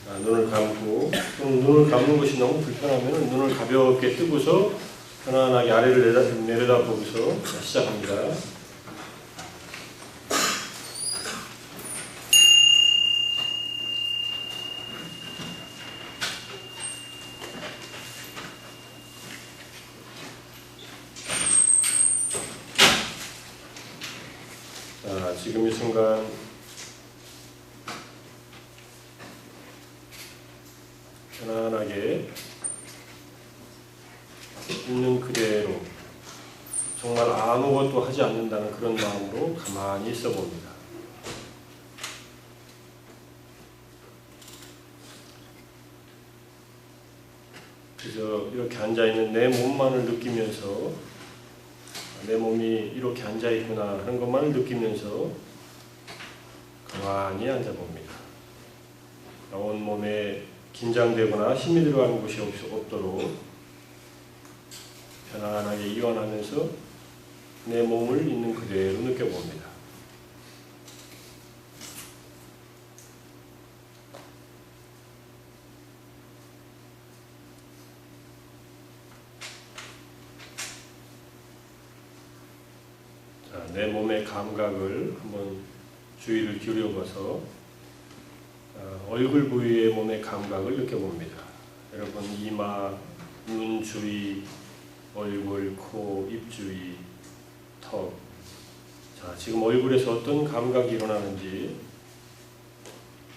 눈을 감고, 눈을 감는 것이 너무 불편하면 눈을 가볍게 뜨고서 편안하게 아래를 내려다보고서 시작합니다. 자, 지금 이 순간 편안하게 있는 그대로 정말 아무것도 하지 않는다는 그런 마음으로 가만히 있어 봅니다. 그래서 이렇게 앉아있는 내 몸만을 느끼면서 내 몸이 이렇게 앉아있구나 하는 것만을 느끼면서 가만히 앉아봅니다. 온 몸에 긴장되거나 힘이 들어가는 곳이 없도록 편안하게 이완하면서 내 몸을 있는 그대로 느껴봅니다. 자, 내 몸의 감각을 한번 주의를 기울여봐서 얼굴 부위의 몸의 감각을 느껴봅니다. 여러분 이마, 눈 주위, 얼굴, 코, 입 주위, 턱. 자, 지금 얼굴에서 어떤 감각이 일어나는지,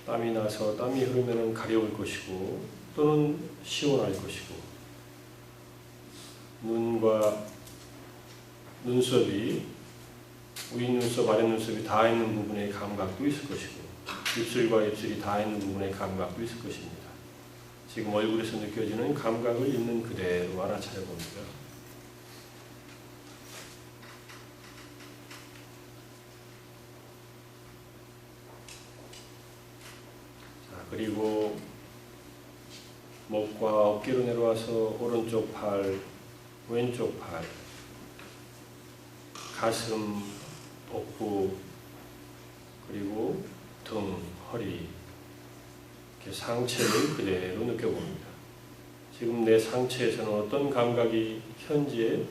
땀이 나서 땀이 흐르면 가려울 것이고 또는 시원할 것이고, 눈과 눈썹이 위 눈썹, 아래 눈썹이 닿아 있는 부분의 감각도 있을 것이고, 입술과 입술이 닿아 있는 부분의 감각도 있을 것입니다. 지금 얼굴에서 느껴지는 감각을 있는 그대로 알아차려 봅니다. 자, 그리고 목과 어깨로 내려와서 오른쪽 팔, 왼쪽 팔, 가슴, 복부, 그리고 등, 허리, 이렇게 상체를 그대로 느껴봅니다. 지금 내 상체에서는 어떤 감각이 현재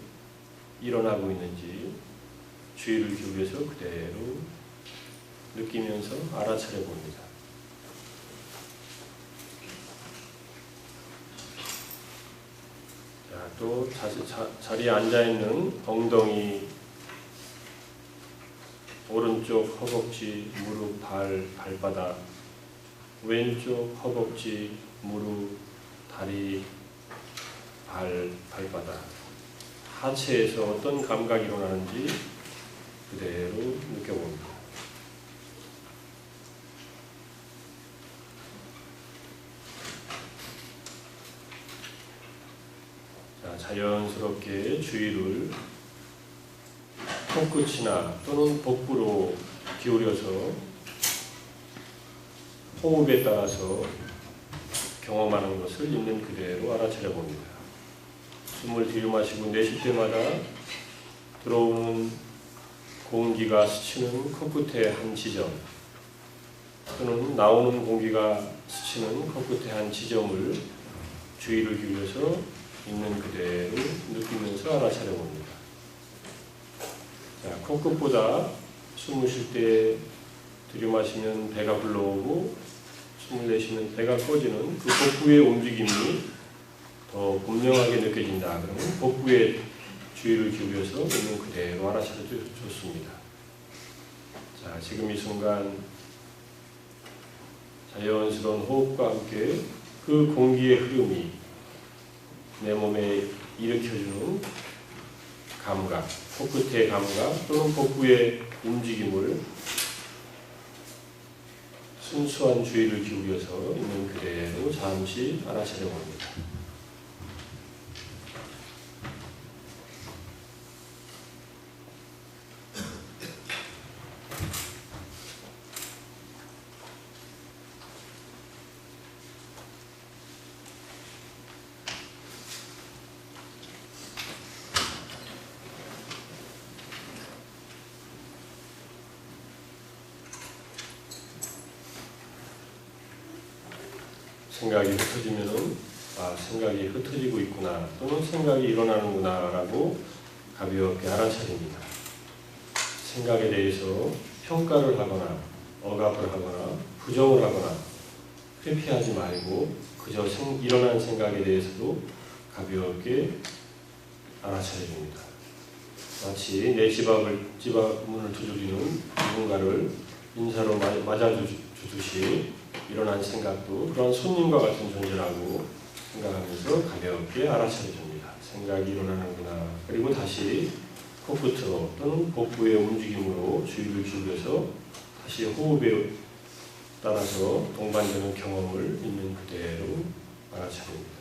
일어나고 있는지 주의를 기울여서 그대로 느끼면서 알아차려 봅니다. 자, 또 자리에 앉아있는 엉덩이, 오른쪽 허벅지, 무릎, 발바닥, 왼쪽 허벅지, 무릎, 다리, 발바닥, 하체에서 어떤 감각이 일어나는지 그대로 느껴봅니다. 자, 자연스럽게 주의를 코끝이나 또는 복부로 기울여서 호흡에 따라서 경험하는 것을 있는 그대로 알아차려 봅니다. 숨을 들이마시고 내쉴 때마다 들어오는 공기가 스치는 코끝의 한 지점, 또는 나오는 공기가 스치는 코끝의 한 지점을 주의를 기울여서 있는 그대로 느끼면서 알아차려 봅니다. 자, 코끝보다 숨을 쉴 때 들이마시면 배가 불러오고 숨을 내쉬면 배가 꺼지는 그 복부의 움직임이 더 분명하게 느껴진다. 그러면 복부에 주의를 기울여서 있는 그대로 알아차려 좋습니다. 자, 지금 이 순간 자연스러운 호흡과 함께 그 공기의 흐름이 내 몸에 일으켜주는 감각, 코끝의 감각 또는 복부의 움직임을 순수한 주의를 기울여서 있는 그대로 잠시 알아차려 봅니다. 생각이 흩어지면은 생각이 흩어지고 있구나 또는 생각이 일어나는구나 라고 가볍게 알아차립니다. 생각에 대해서 평가를 하거나 억압을 하거나 부정을 하거나 회피하지 말고 그저 일어난 생각에 대해서도 가볍게 알아차려줍니다. 마치 내 집 앞문을 두드리는 누군가를 인사로 맞아주듯이 일어난 생각도 그런 손님과 같은 존재라고 생각하면서 가볍게 알아차려줍니다. 생각이 일어나는구나. 그리고 다시 코끝으로 또는 복부의 움직임으로 주의를 기울여서 다시 호흡에 따라서 동반되는 경험을 있는 그대로 알아차립니다.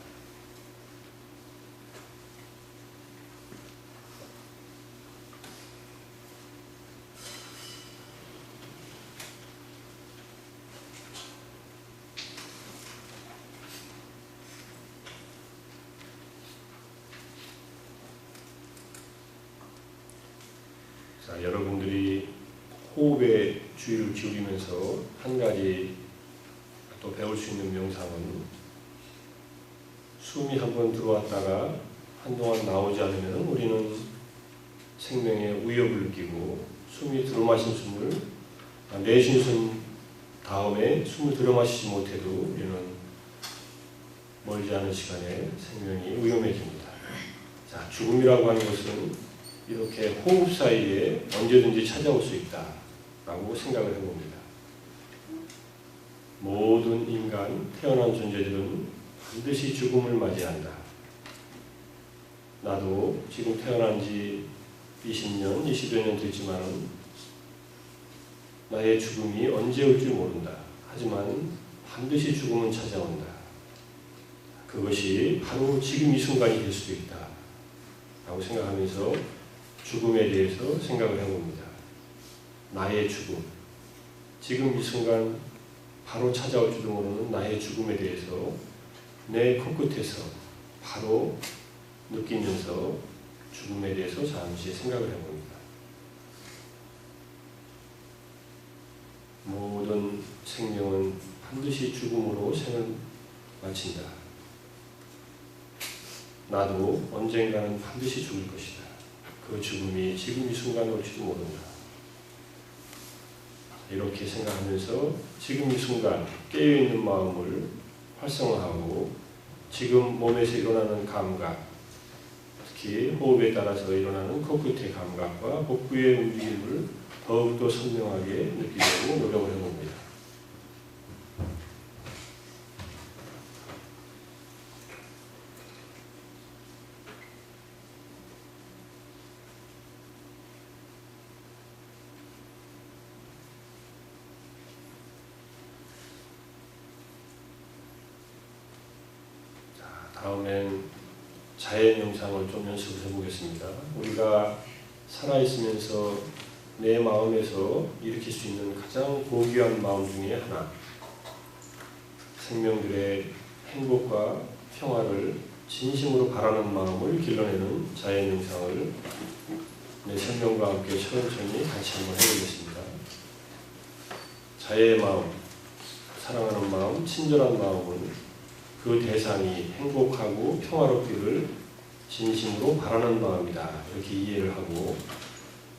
자, 여러분들이 호흡에 주의를 기울이면서 한 가지 또 배울 수 있는 명상은 숨이 한번 들어왔다가 한동안 나오지 않으면 우리는 생명에 위협을 느끼고 숨이 들어마신 숨을 내쉰 숨 다음에 숨을 들어마시지 못해도 우리는 멀지 않은 시간에 생명이 위험해집니다. 자, 죽음이라고 하는 것은 이렇게 호흡 사이에 언제든지 찾아올 수 있다라고 생각을 해봅니다. 모든 인간, 태어난 존재들은 반드시 죽음을 맞이한다. 나도 지금 태어난 지 20년, 20여 년 됐지만 나의 죽음이 언제 올지 모른다. 하지만 반드시 죽음은 찾아온다. 그것이 바로 지금 이 순간이 될 수도 있다. 라고 생각하면서 죽음에 대해서 생각을 해봅니다. 나의 죽음, 지금 이 순간 바로 찾아올지도 모르는 나의 죽음에 대해서 내 코끝에서 바로 느끼면서 죽음에 대해서 잠시 생각을 해봅니다. 모든 생명은 반드시 죽음으로 생을 마친다. 나도 언젠가는 반드시 죽을 것이다. 그 죽음이 지금 이 순간에 올지도 모른다. 이렇게 생각하면서 지금 이 순간 깨어있는 마음을 활성화하고 지금 몸에서 일어나는 감각, 특히 호흡에 따라서 일어나는 코끝의 감각과 복부의 움직임을 더욱더 선명하게 느끼려고 노력을 해봅니다. 다음엔 자해 명상을 좀 연습을 해보겠습니다. 우리가 살아있으면서 내 마음에서 일으킬 수 있는 가장 고귀한 마음 중에 하나, 생명들의 행복과 평화를 진심으로 바라는 마음을 길러내는 자해 명상을 내 설명과 함께 천천히 같이 한번 해보겠습니다. 자해의 마음, 사랑하는 마음, 친절한 마음은 그 대상이 행복하고 평화롭기를 진심으로 바라는 마음이다. 이렇게 이해를 하고,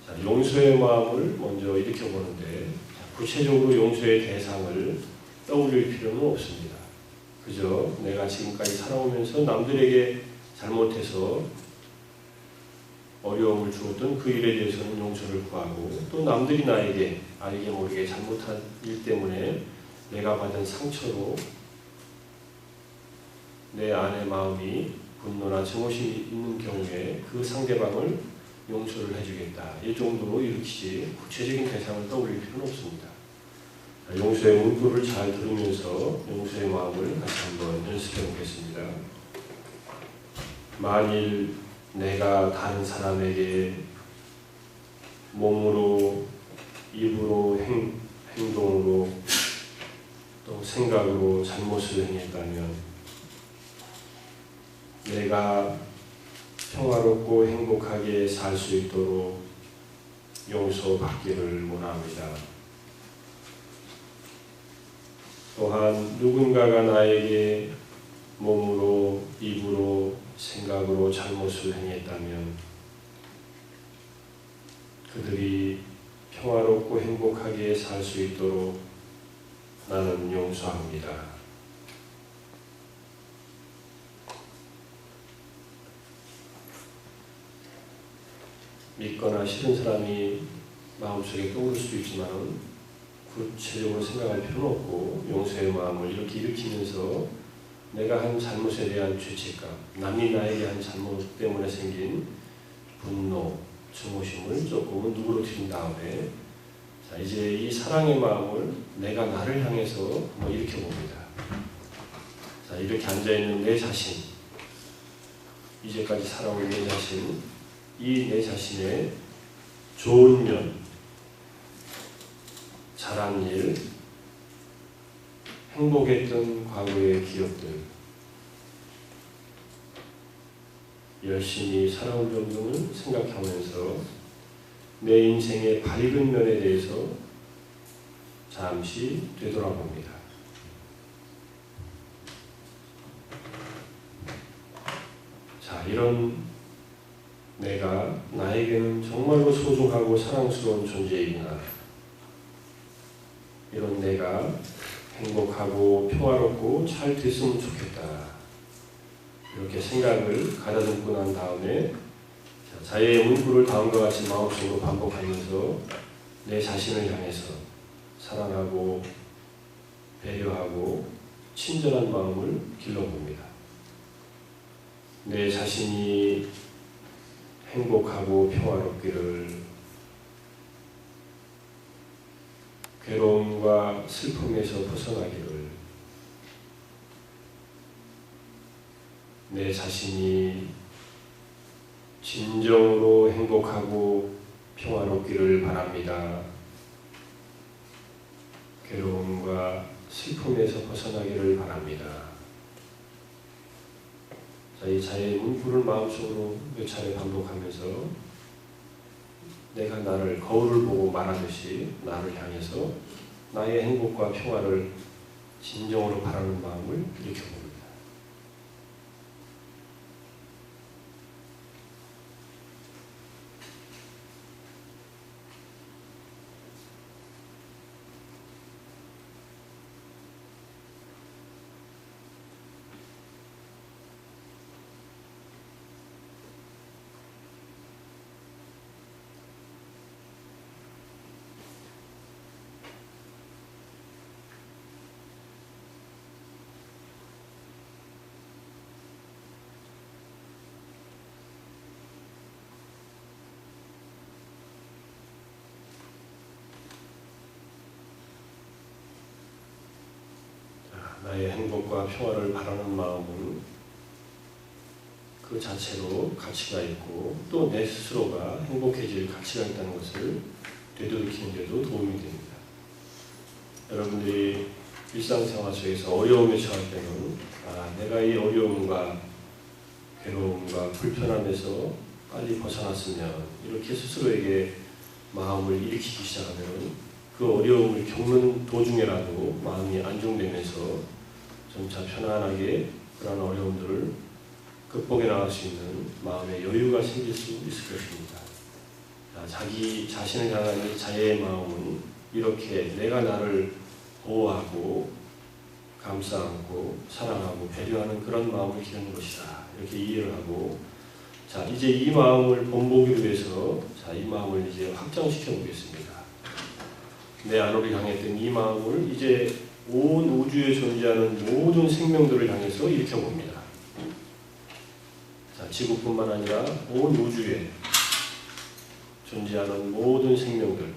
자, 용서의 마음을 먼저 일으켜보는데 구체적으로 용서의 대상을 떠올릴 필요는 없습니다. 그저 내가 지금까지 살아오면서 남들에게 잘못해서 어려움을 주었던 그 일에 대해서는 용서를 구하고, 또 남들이 나에게 알게 모르게 잘못한 일 때문에 내가 받은 상처로 내 안의 마음이 분노나 증오심이 있는 경우에 그 상대방을 용서를 해주겠다. 이 정도로 일으키지 구체적인 대상을 떠올릴 필요는 없습니다. 용서의 문구를 잘 들으면서 용서의 마음을 같이 한번 연습해 보겠습니다. 만일 내가 다른 사람에게 몸으로, 입으로, 행동으로 또 생각으로 잘못을 행했다면 내가 평화롭고 행복하게 살 수 있도록 용서받기를 원합니다. 또한 누군가가 나에게 몸으로, 입으로, 생각으로 잘못을 행했다면 그들이 평화롭고 행복하게 살 수 있도록 나는 용서합니다. 믿거나 싫은 사람이 마음속에 떠오를 수도 있지만 구체적으로 생각할 필요는 없고 용서의 마음을 이렇게 일으키면서 내가 한 잘못에 대한 죄책감, 남이 나에게 한 잘못 때문에 생긴 분노, 증오심을 조금은 누구로 드린 다음에 자, 이제 이 사랑의 마음을 내가 나를 향해서 한번 일으켜봅니다. 자, 이렇게 앉아있는 내 자신, 이제까지 살아온 내 자신, 이 내 자신의 좋은 면, 잘한 일, 행복했던 과거의 기억들, 열심히 살아온 점들을 생각하면서 내 인생의 밝은 면에 대해서 잠시 되돌아봅니다. 자, 이런 내가 나에게는 정말로 소중하고 사랑스러운 존재이구나. 이런 내가 행복하고 평화롭고 잘 됐으면 좋겠다. 이렇게 생각을 가다듬고 난 다음에 자의 문구를 다음과 같이 마음속으로 반복하면서 내 자신을 향해서 사랑하고 배려하고 친절한 마음을 길러봅니다. 내 자신이 행복하고 평화롭기를, 괴로움과 슬픔에서 벗어나기를, 내 자신이 진정으로 행복하고 평화롭기를 바랍니다. 괴로움과 슬픔에서 벗어나기를 바랍니다. 자, 이 자의 문구를 마음속으로 몇 차례 반복하면서 내가 나를 거울을 보고 말하듯이 나를 향해서 나의 행복과 평화를 진정으로 바라는 마음을 일으켜봅니다. 나의 행복과 평화를 바라는 마음은 그 자체로 가치가 있고 또 내 스스로가 행복해질 가치가 있다는 것을 되돌이키는 데도 도움이 됩니다. 여러분들이 일상생활 속에서 어려움에 처할 때는 내가 이 어려움과 괴로움과 불편함에서 빨리 벗어났으면 이렇게 스스로에게 마음을 일으키기 시작하면 그 어려움을 겪는 도중에라도 마음이 안정되면서 점차 편안하게 그런 어려움들을 극복해 나갈 수 있는 마음의 여유가 생길 수 있을 것입니다. 자기 자신을 향한 자의 마음은 이렇게 내가 나를 보호하고 감싸 안고 사랑하고 배려하는 그런 마음을 기르는 것이다. 이렇게 이해를 하고 자, 이제 이 마음을 본보기로 해서 자, 이 마음을 이제 확장시켜 보겠습니다. 내 안으로 향했던 이 마음을 이제 온 우주에 존재하는 모든 생명들을 향해서 일으켜봅니다. 자, 지구뿐만 아니라 온 우주에 존재하는 모든 생명들,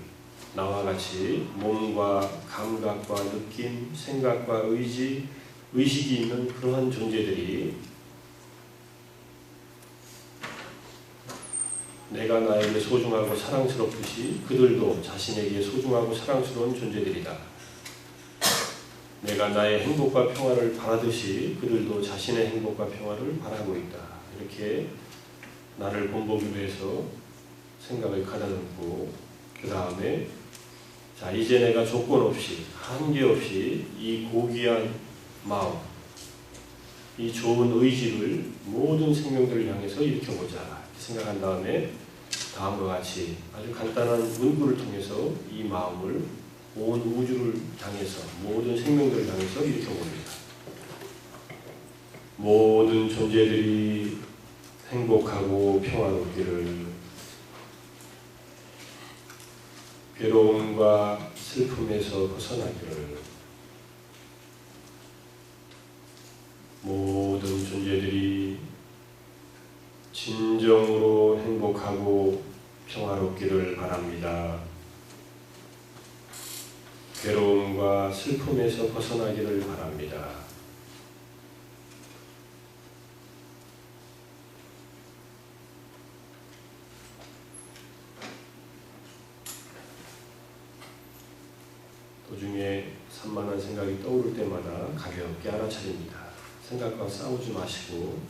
나와 같이 몸과 감각과 느낌, 생각과 의식이 있는 그러한 존재들이 내가 나에게 소중하고 사랑스럽듯이 그들도 자신에게 소중하고 사랑스러운 존재들이다. 내가 나의 행복과 평화를 바라듯이 그들도 자신의 행복과 평화를 바라고 있다. 이렇게 나를 본보기로 해서 생각을 가다듬고 그 다음에 자, 이제 내가 조건 없이, 한계 없이 이 고귀한 마음, 이 좋은 의지를 모든 생명들을 향해서 일으켜보자 생각한 다음에 다음과 같이 아주 간단한 문구를 통해서 이 마음을 온 우주를 향해서 모든 생명들을 향해서 일으켜봅니다. 모든 존재들이 행복하고 평화롭기를, 괴로움과 슬픔에서 벗어나기를, 모든 존재들이 진정으로 행복하고 평화롭기를 바랍니다. 괴로움과 슬픔에서 벗어나기를 바랍니다. 도중에 산만한 생각이 떠오를 때마다 가볍게 알아차립니다. 생각과 싸우지 마시고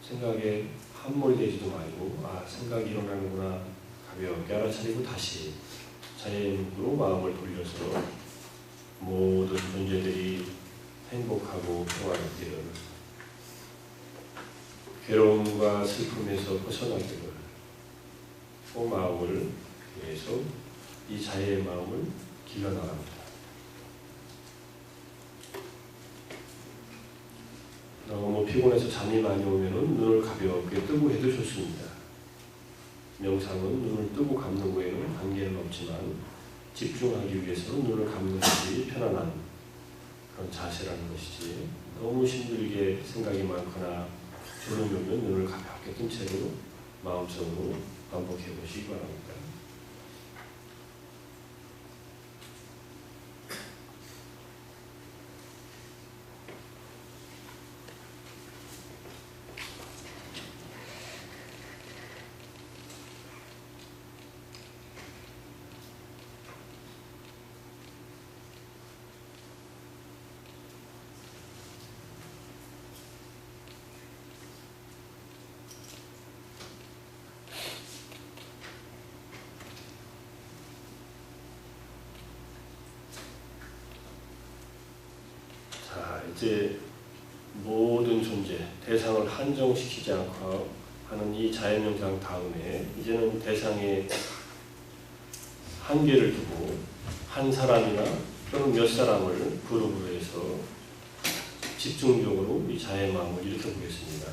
생각에 함몰되지도 말고 생각이 일어나는구나 가볍게 알아차리고 다시 자연으로 마음을 돌려서 모든 존재들이 행복하고 평화롭기를, 괴로움과 슬픔에서 벗어나기를, 그 마음을 위해서 이 자유의 마음을 길러나갑니다. 너무 피곤해서 잠이 많이 오면 눈을 가볍게 뜨고 해도 좋습니다. 명상은 눈을 뜨고 감는 거에는 관계는 없지만 집중하기 위해서 눈을 감는 것이 편안한 그런 자세라는 것이지, 너무 힘들게 생각이 많거나 졸음이 오면 눈을 가볍게 뜬 채로 마음속으로 반복해 보시기 바랍니다. 이제 모든 존재, 대상을 한정시키지 않고 하는 이 자연명상 다음에 이제는 대상에 한계를 두고 한 사람이나 또는 몇 사람을 그룹으로 해서 집중적으로 이 자의 마음을 일으켜보겠습니다.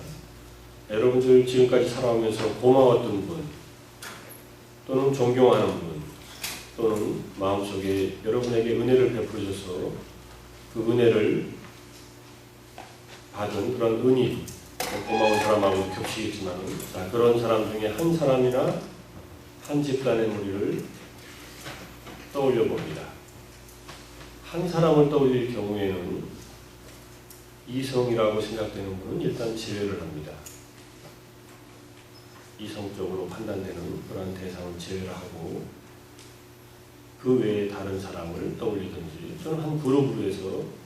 여러분들 지금까지 살아오면서 고마웠던 분, 또는 존경하는 분, 또는 마음속에 여러분에게 은혜를 베풀어줘서 그 은혜를 받은 그런 은인, 고마운 사람하고 겹치겠지만 그런 사람 중에 한 사람이나 한 집단의 무리를 떠올려 봅니다. 한 사람을 떠올릴 경우에는 이성이라고 생각되는 분은 일단 제외를 합니다. 이성적으로 판단되는 그러한 대상을 제외를 하고 그 외에 다른 사람을 떠올리든지 저는 한 그룹으로 해서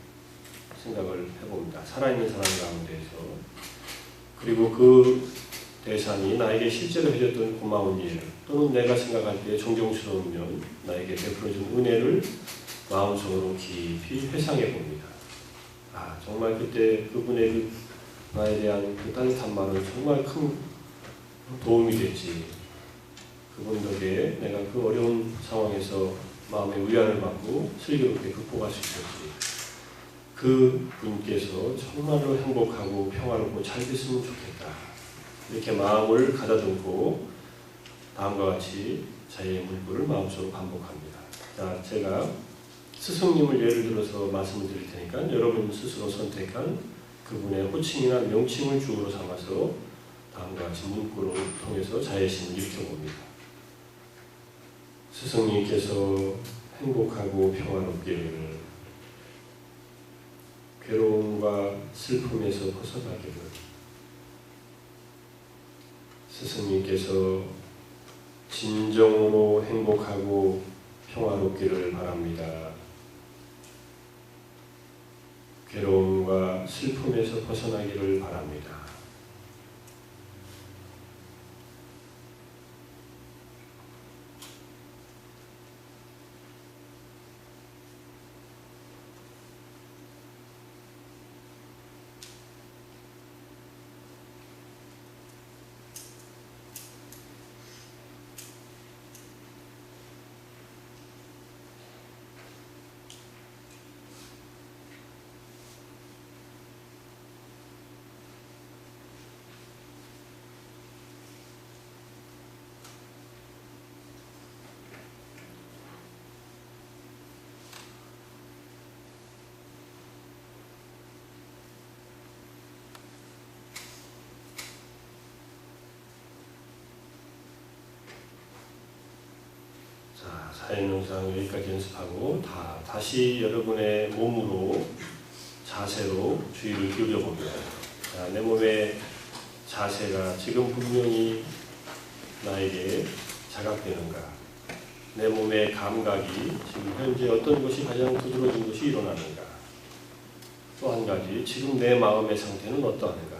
생각을 해봅니다. 살아있는 사람 가운데에서. 그리고 그 대상이 나에게 실제로 해줬던 고마운 일, 또는 내가 생각할 때 존경스러우면 나에게 베풀어준 은혜를 마음속으로 깊이 회상해 봅니다. 정말 그때 그분의 그 나에 대한 그 따뜻한 말은 정말 큰 도움이 됐지. 그분 덕에 내가 그 어려운 상황에서 마음의 위안을 받고 슬기롭게 극복할 수 있었지. 그 분께서 정말로 행복하고 평화롭고 잘 됐으면 좋겠다. 이렇게 마음을 가다듬고 다음과 같이 자유의 문구를 마음속으로 반복합니다. 자, 제가 스승님을 예를 들어서 말씀을 드릴 테니까 여러분 스스로 선택한 그분의 호칭이나 명칭을 주어로 삼아서 다음과 같이 문구를 통해서 자애심을 일으켜봅니다. 스승님께서 행복하고 평화롭기를, 괴로움과 슬픔에서 벗어나기를, 스승님께서 진정으로 행복하고 평화롭기를 바랍니다. 괴로움과 슬픔에서 벗어나기를 바랍니다. 사행명상 여기까지 연습하고 다시 여러분의 몸으로 자세로 주의를 기울여 봅니다. 자, 내 몸의 자세가 지금 분명히 나에게 자각되는가? 내 몸의 감각이 지금 현재 어떤 것이 가장 두드러진 것이 일어나는가? 또 한 가지, 지금 내 마음의 상태는 어떠한가?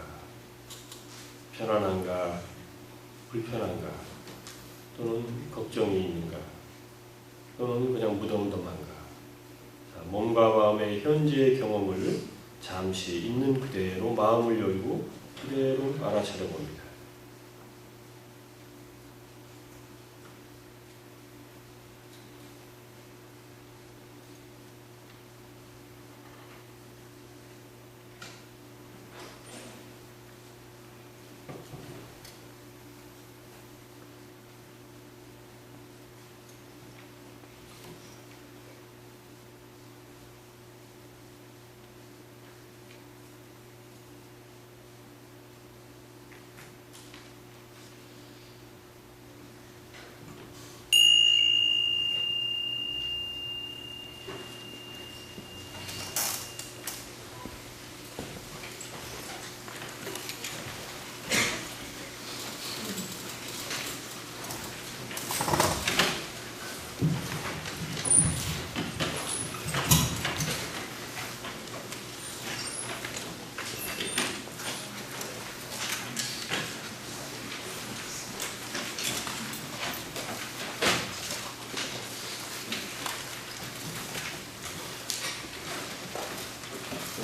편안한가? 불편한가? 또는 걱정이 있는가? 또는 그냥 무덤덤한가? 자, 몸과 마음의 현재의 경험을 잠시 있는 그대로 마음을 열고 그대로 알아차려 봅니다.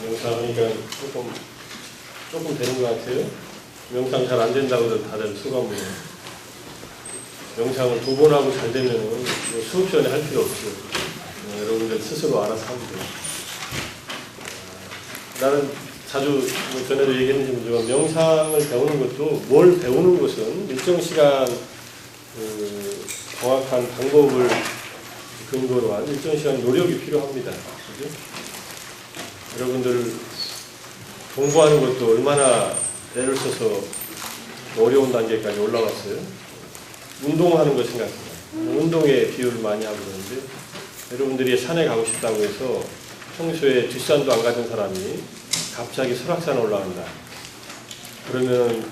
명상하니까 조금 되는 것 같아요. 명상 잘 안 된다고 다들 수감을 해요. 명상을 2번 하고 잘 되면 수업 시간에 할 필요 없어요. 여러분들 스스로 알아서 하면 돼요. 나는 자주 전에도 얘기했는지 모르지만 명상을 배우는 것도 뭘 배우는 것은 일정 시간 정확한 방법을 근거로 한 일정 시간 노력이 필요합니다. 그죠? 여러분들 공부하는 것도 얼마나 애를 써서 어려운 단계까지 올라왔어요. 운동하는 거 생각해요. 운동에 비유를 많이 하고 그러는데 여러분들이 산에 가고 싶다고 해서 평소에 뒷산도 안 가던 사람이 갑자기 설악산에 올라간다. 그러면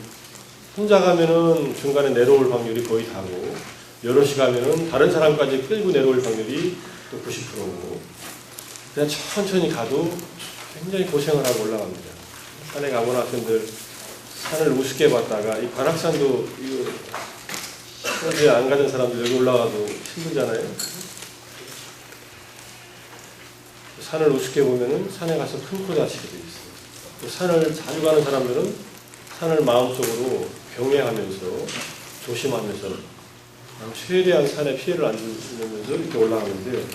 혼자 가면은 중간에 내려올 확률이 거의 다고 여럿이 가면은 다른 사람까지 끌고 내려올 확률이 또 90%고 그냥 천천히 가도 굉장히 고생을 하고 올라갑니다. 산에 가보나 학생들 산을 우습게 봤다가 이 관악산도 어제 안 가던 사람들 여기 올라가도 힘들잖아요. 산을 우습게 보면은 산에 가서 큰 코 다치게 돼 있어요. 산을 자주 가는 사람들은 산을 마음속으로 경외하면서 조심하면서 최대한 산에 피해를 안 주면서 이렇게 올라가는데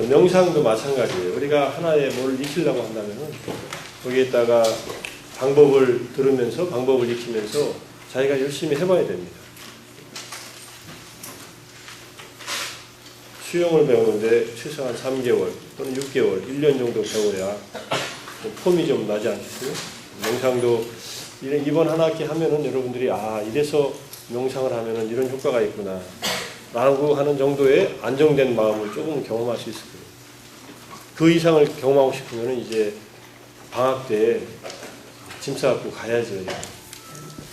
명상도 마찬가지예요. 우리가 하나에 뭘 익히려고 한다면 거기에다가 방법을 들으면서 방법을 익히면서 자기가 열심히 해봐야 됩니다. 수영을 배우는데 최소한 3개월 또는 6개월, 1년 정도 배워야 폼이 좀 나지 않겠어요? 명상도 이번 한 학기 하면은 여러분들이 이래서 명상을 하면은 이런 효과가 있구나 라고 하는 정도의 안정된 마음을 조금 경험할 수 있을 거예요. 그 이상을 경험하고 싶으면 이제 방학 때 짐 싸갖고 가야죠.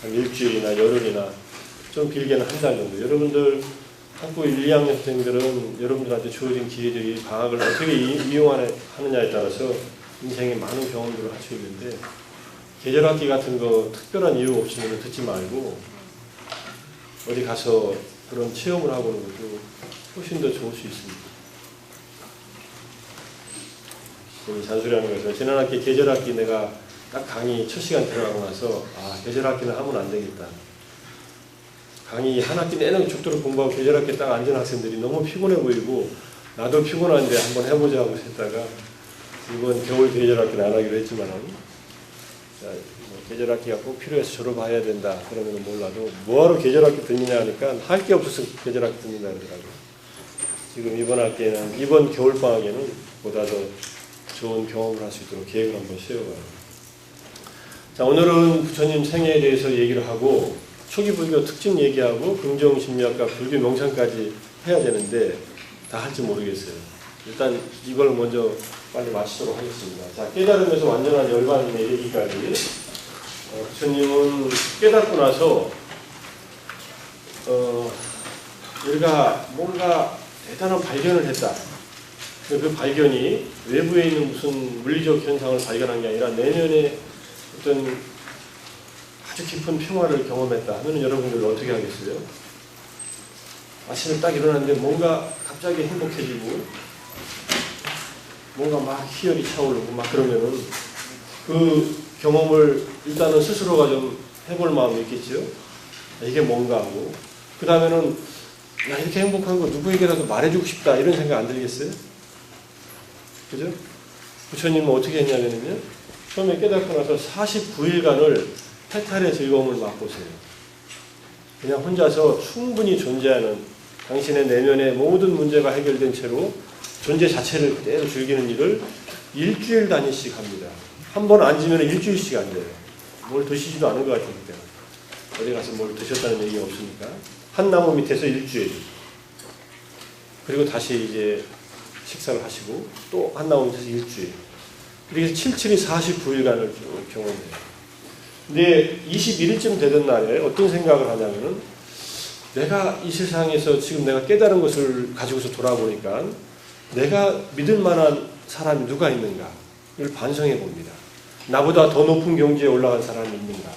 한 일주일이나 열흘이나 좀 길게는 한 달 정도. 여러분들 학부 1, 2학년 학생들은 여러분들한테 주어진 기회들이 방학을 어떻게 이용하느냐에 따라서 인생에 많은 경험들을 할 수 있는데 계절학기 같은 거 특별한 이유 없으면 듣지 말고 어디 가서 그런 체험을 하고 오는 것도 훨씬 더 좋을 수 있습니다. 잔소리하는 거죠. 지난 학기 계절학기 내가 딱 강의 첫 시간 들어가고 나서 계절학기는 하면 안 되겠다. 강의 한 학기 내내 죽도록 공부하고 계절학기 딱 앉은 학생들이 너무 피곤해 보이고 나도 피곤한데 한번 해보자고 했다가 이번 겨울 계절학기는 안 하기로 했지만 계절학기가 꼭 필요해서 졸업해야 된다 그러면 몰라도 뭐하러 계절학기 듣느냐 하니까 할 게 없어서 계절학기 듣는다 그러더라고요. 지금 이번 학기에는 이번 겨울방학에는 보다 더 좋은 경험을 할 수 있도록 계획을 한번 세워봐요. 자, 오늘은 부처님 생애에 대해서 얘기를 하고 초기 불교 특징 얘기하고 긍정심리학과 불교 명상까지 해야 되는데 다 할지 모르겠어요. 일단 이걸 먼저 빨리 마치도록 하겠습니다. 자, 깨달음에서 완전한 열반에 이르기까지 부처님은 깨닫고 나서 우리가 뭔가 대단한 발견을 했다. 그 발견이 외부에 있는 무슨 물리적 현상을 발견한 게 아니라 내면에 어떤 아주 깊은 평화를 경험했다 하면 여러분들 어떻게 하겠어요? 아침에 딱 일어났는데 뭔가 갑자기 행복해지고 뭔가 막 희열이 차오르고 막 그러면은 그 경험을 일단은 스스로가 좀 해볼 마음이 있겠죠? 이게 뭔가 하고 그 다음에는 나 이렇게 행복한 거 누구에게라도 말해주고 싶다 이런 생각 안 들겠어요? 그죠? 부처님은 어떻게 했냐면요 처음에 깨닫고 나서 49일간을 해탈의 즐거움을 맛보세요. 그냥 혼자서 충분히 존재하는 당신의 내면의 모든 문제가 해결된 채로 존재 자체를 그대로 즐기는 일을 일주일 단위씩 합니다. 한 번 앉으면 일주일씩 앉아요. 뭘 드시지도 않은 것 같으니까. 어디 가서 뭘 드셨다는 얘기가 없으니까. 한 나무 밑에서 일주일. 그리고 다시 이제 식사를 하시고 또 한 나무 밑에서 일주일. 그래서 77이 49일간을 쭉 경험해요. 근데 21일쯤 되던 날에 어떤 생각을 하냐면은 내가 이 세상에서 지금 내가 깨달은 것을 가지고서 돌아보니까 내가 믿을 만한 사람이 누가 있는가를 반성해 봅니다. 나보다 더 높은 경지에 올라간 사람이 있는가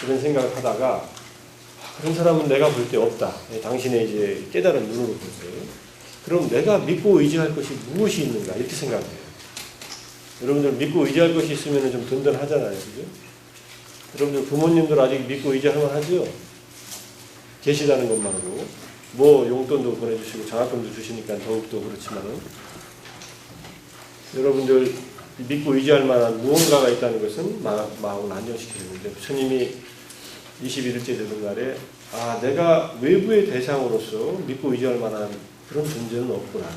이런 생각을 하다가 그런 사람은 내가 볼 때 없다. 당신의 이제 깨달은 눈으로 볼 때. 그럼 내가 믿고 의지할 것이 무엇이 있는가 이렇게 생각해요. 여러분들 믿고 의지할 것이 있으면 좀 든든하잖아요. 그죠? 여러분들 부모님들 아직 믿고 의지할 만하죠? 계시다는 것만으로 뭐 용돈도 보내주시고 장학금도 주시니까 더욱더 그렇지만은 여러분들 믿고 의지할 만한 무언가가 있다는 것은 마음을 안정시키는데 부처님이 21일째 되는 날에 내가 외부의 대상으로서 믿고 의지할 만한 그런 존재는 없구나.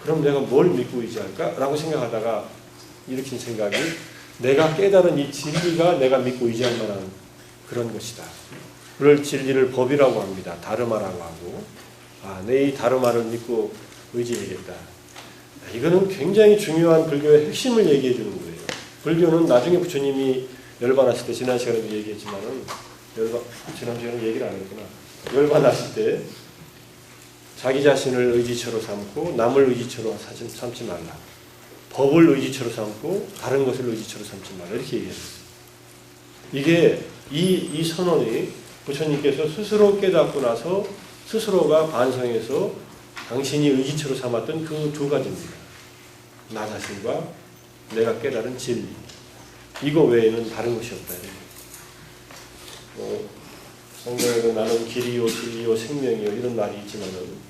그럼 내가 뭘 믿고 의지할까? 라고 생각하다가 일으킨 생각이 내가 깨달은 이 진리가 내가 믿고 의지할 만한 그런 것이다. 그럴 진리를 법이라고 합니다. 다르마라고 하고 내 이 다르마를 믿고 의지해야겠다. 이거는 굉장히 중요한 불교의 핵심을 얘기해 주는 거예요. 불교는 나중에 부처님이 열반하실 때 지난 시간에도 얘기했지만은 지난 시간에 얘기를 안 했구나. 열반하실 때 자기 자신을 의지처로 삼고 남을 의지처로 삼지 말라. 법을 의지처로 삼고 다른 것을 의지처로 삼지 말라. 이렇게 얘기했어요. 이게 이 선언이 부처님께서 스스로 깨닫고 나서 스스로가 반성해서 당신이 의지처로 삼았던 그 두 가지입니다. 나 자신과 내가 깨달은 진리. 이거 외에는 다른 것이 없다. 성경에도 나는 길이요 진리요 생명이요 이런 말이 있지만은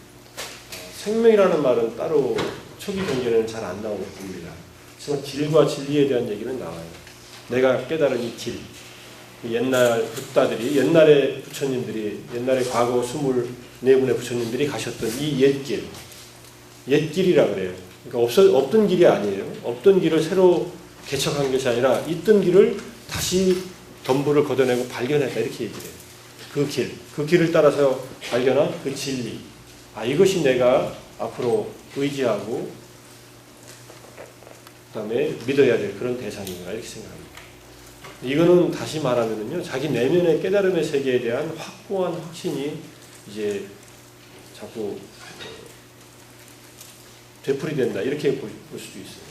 생명이라는 말은 따로 초기 경전에는 잘 안 나오고 봅니다. 하지만 길과 진리에 대한 얘기는 나와요. 내가 깨달은 이 길. 옛날 붓다들이 옛날에 부처님들이 옛날에 과거 24분의 부처님들이 가셨던 이 옛길. 옛길이라 그래요. 그러니까 없던 길이 아니에요. 없던 길을 새로 개척한 것이 아니라 있던 길을 다시 덤불을 걷어내고 발견했다 이렇게 얘기해요. 그 길을 따라서 발견한 그 진리. 이것이 내가 앞으로 의지하고 그다음에 믿어야 될 그런 대상인가 이렇게 생각합니다. 이거는 다시 말하면요, 자기 내면의 깨달음의 세계에 대한 확고한 확신이 이제 자꾸 되풀이된다 이렇게 볼 수도 있어요.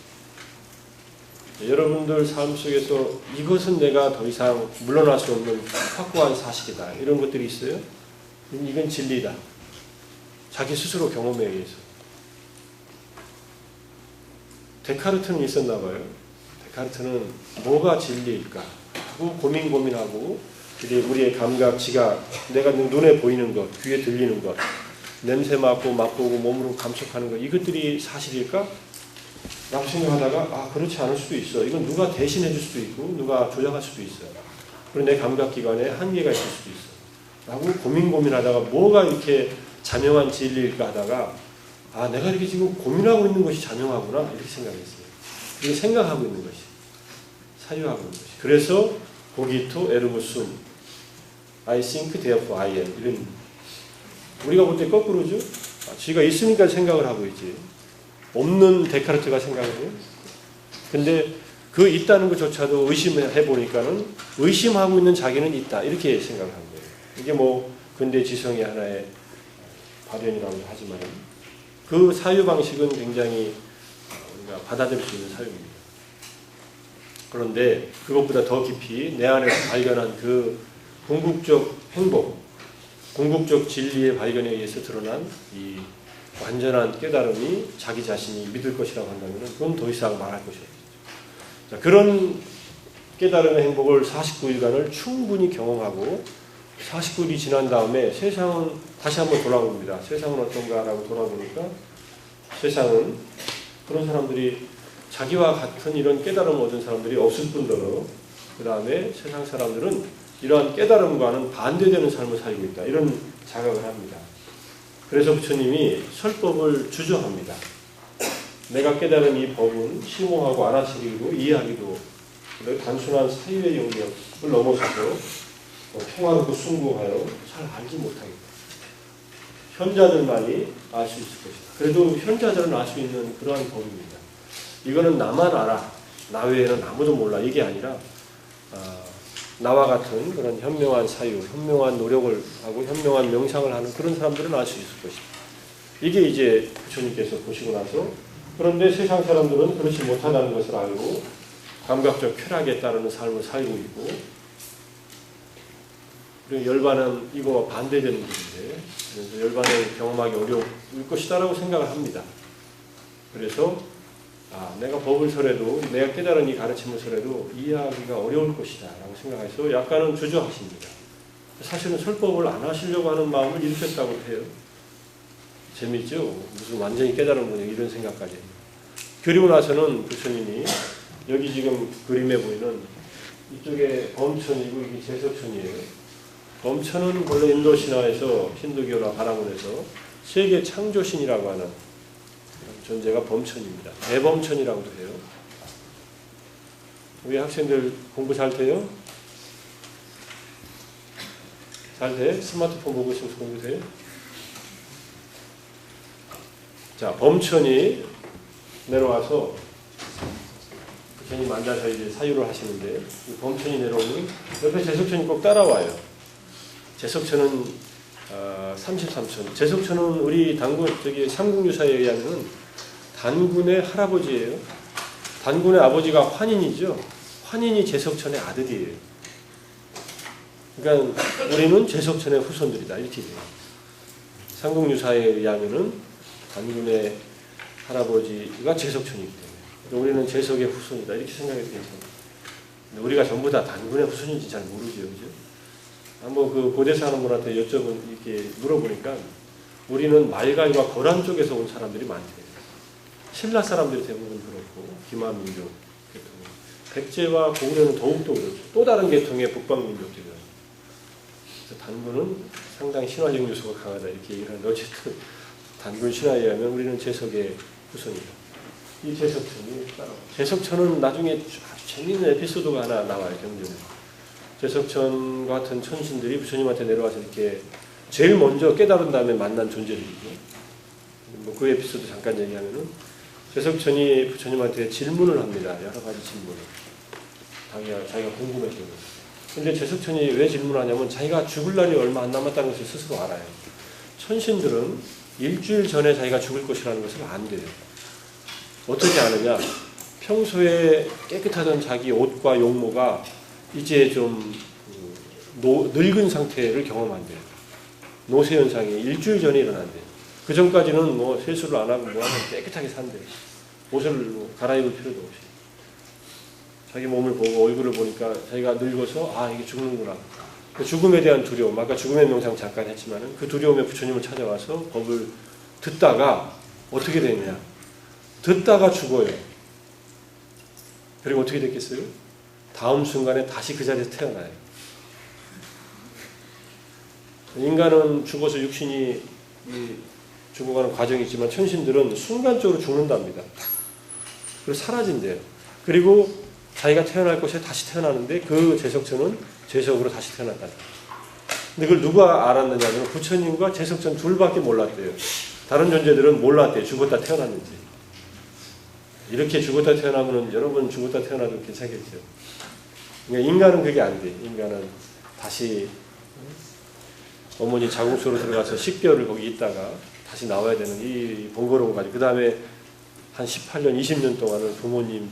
여러분들 삶 속에서 이것은 내가 더 이상 물러날 수 없는 확고한 사실이다 이런 것들이 있어요. 이건 진리다. 자기 스스로 경험에 의해서. 데카르트는 있었나 봐요. 데카르트는 뭐가 진리일까 하고 고민하고 우리의 감각, 지각, 내가 눈에 보이는 것, 귀에 들리는 것, 냄새 맡고 맛보고 몸으로 감촉하는 것 이것들이 사실일까? 라고 생각하다가 그렇지 않을 수도 있어. 이건 누가 대신해 줄 수도 있고 누가 조작할 수도 있어. 그리고 내 감각기관에 한계가 있을 수도 있어. 라고 고민하다가 뭐가 이렇게 자명한 진리일까 하다가 내가 이렇게 지금 고민하고 있는 것이 자명하구나 이렇게 생각했어요. 이게 생각하고 있는 것이 사유하고 있는 것이. 그래서 고기토 에르무숨 I think therefore I am 이런 우리가 볼 때 거꾸로죠. 지가 있으니까 생각을 하고 있지. 없는 데카르트가 생각을 해요. 근데 그 있다는 것조차도 의심해 보니까는 의심하고 있는 자기는 있다. 이렇게 생각을 한 거예요. 이게 뭐 근대 지성의 하나의 발현이라고 하지만 그 사유 방식은 굉장히 우리가 받아들일 수 있는 사유입니다. 그런데 그것보다 더 깊이 내 안에서 발견한 그 궁극적 행복, 궁극적 진리의 발견에 의해서 드러난 이 완전한 깨달음이 자기 자신이 믿을 것이라고 한다면 그건 더 이상 말할 것이 없죠. 자, 그런 깨달음의 행복을 49일간을 충분히 경험하고 49일이 지난 다음에 세상은 다시 한번 돌아봅니다. 세상은 어떤가라고 돌아보니까 세상은 그런 사람들이 자기와 같은 이런 깨달음을 얻은 사람들이 없을 뿐더러 그 다음에 세상 사람들은 이러한 깨달음과는 반대되는 삶을 살고 있다. 이런 자각을 합니다. 그래서 부처님이 설법을 주저합니다. 내가 깨달은 이 법은 심오하고 알아차리고 이해하기도 단순한 사유의 영역을 넘어서서 평화롭고 숭고하여 잘 알지 못하겠다. 현자들만이 알 수 있을 것이다. 그래도 현자들은 알 수 있는 그러한 법입니다. 이거는 나만 알아. 나 외에는 아무도 몰라. 이게 아니라 나와 같은 그런 현명한 사유, 현명한 노력을 하고 현명한 명상을 하는 그런 사람들은 알 수 있을 것이다. 이게 이제 부처님께서 보시고 나서 그런데 세상 사람들은 그렇지 못하다는 것을 알고 감각적 쾌락에 따르는 삶을 살고 있고 그리고 열반은 이거와 반대되는 일인데 그래서 열반을 경험하기 어려울 것이다라고 생각을 합니다. 그래서 내가 법을 설해도 내가 깨달은 이 가르침을 설해도 이해하기가 어려울 것이다 라고 생각해서 약간은 주저하십니다. 사실은 설법을 안 하시려고 하는 마음을 일으켰다고 해요. 재밌죠? 무슨 완전히 깨달은 분이 이런 생각까지 해요. 그리고 나서는 부처님이 여기 지금 그림에 보이는 이쪽에 범천이고 이게 제석천이에요. 범천은 원래 인도 신화에서 힌두교나 바라문에서 세계 창조신이라고 하는 존재가 범천입니다. 대범천이라고도 해요. 우리 학생들 공부 잘 돼요? 잘 돼? 스마트폰 보고 있으면 공부 돼? 자, 범천이 내려와서 부처님 앉아서 이제 사유를 하시는데 이 범천이 내려오면 옆에 제석천이 꼭 따라와요. 제석천은 33천. 제석천은 우리 삼국유사에 의하면 단군의 할아버지예요. 단군의 아버지가 환인이죠. 환인이 제석천의 아들이에요. 그러니까 우리는 제석천의 후손들이다 이렇게 돼요. 삼국유사에 의하면은 단군의 할아버지가 제석천이기 때문에 우리는 제석의 후손이다 이렇게 생각이 돼요. 우리가 전부 다 단군의 후손인지 잘 모르죠, 그죠? 한번 그 고대 사람들한테 이렇게 물어보니까 우리는 말갈과 거란 쪽에서 온 사람들이 많대요. 신라 사람들이 대부분 그렇고 기만 민족 계통, 백제와 고구려는 더욱더 그렇죠. 또 다른 계통의 북방 민족들이에요. 그래서 단군은 상당히 신화적 요소가 강하다 이렇게 얘기를 하는데 어쨌든 단군 신화에 의하면 우리는 제석의 후손이다. 이 제석천은 나중에 아주 재미있는 에피소드가 하나 나와요. 경전에. 제석천 같은 천신들이 부처님한테 내려와서 이렇게 제일 먼저 깨달은 다음에 만난 존재들이죠. 뭐 그 에피소드 잠깐 얘기하면은 제석천이 부처님한테 질문을 합니다. 여러 가지 질문을. 자기가 궁금했던 거. 근데 제석천이 왜 질문하냐면 자기가 죽을 날이 얼마 안 남았다는 것을 스스로 알아요. 천신들은 일주일 전에 자기가 죽을 것이라는 것을 안돼요. 어떻게 아느냐? 평소에 깨끗하던 자기 옷과 용모가 이제 좀 늙은 상태를 경험한대요. 노쇠 현상이 일주일 전에 일어난대요. 그 전까지는 뭐 세수를 안 하고 뭐 하면 깨끗하게 산대요. 옷을 뭐 갈아입을 필요도 없이. 자기 몸을 보고 얼굴을 보니까 자기가 늙어서 이게 죽는구나. 그 죽음에 대한 두려움, 아까 죽음의 명상 잠깐 했지만은 그 두려움에 부처님을 찾아와서 법을 듣다가 어떻게 되느냐? 듣다가 죽어요. 그리고 어떻게 됐겠어요? 다음 순간에 다시 그 자리에서 태어나요. 인간은 죽어서 육신이 죽어가는 과정이 있지만 천신들은 순간적으로 죽는답니다. 그리고 사라진대요. 그리고 자기가 태어날 곳에 다시 태어나는데 그 제석천은 제석으로 다시 태어났다. 근데 그걸 누가 알았느냐면 부처님과 제석천 둘밖에 몰랐대요. 다른 존재들은 몰랐대요. 죽었다 태어났는지. 이렇게 죽었다 태어나면 여러분 죽었다 태어나도 괜찮겠죠. 그러니까 인간은 그게 안 돼. 인간은 다시 어머니 자궁소로 들어가서 10개월을 거기 있다가 다시 나와야 되는 이 번거로운 가지고 그 다음에 한 18년, 20년 동안은 부모님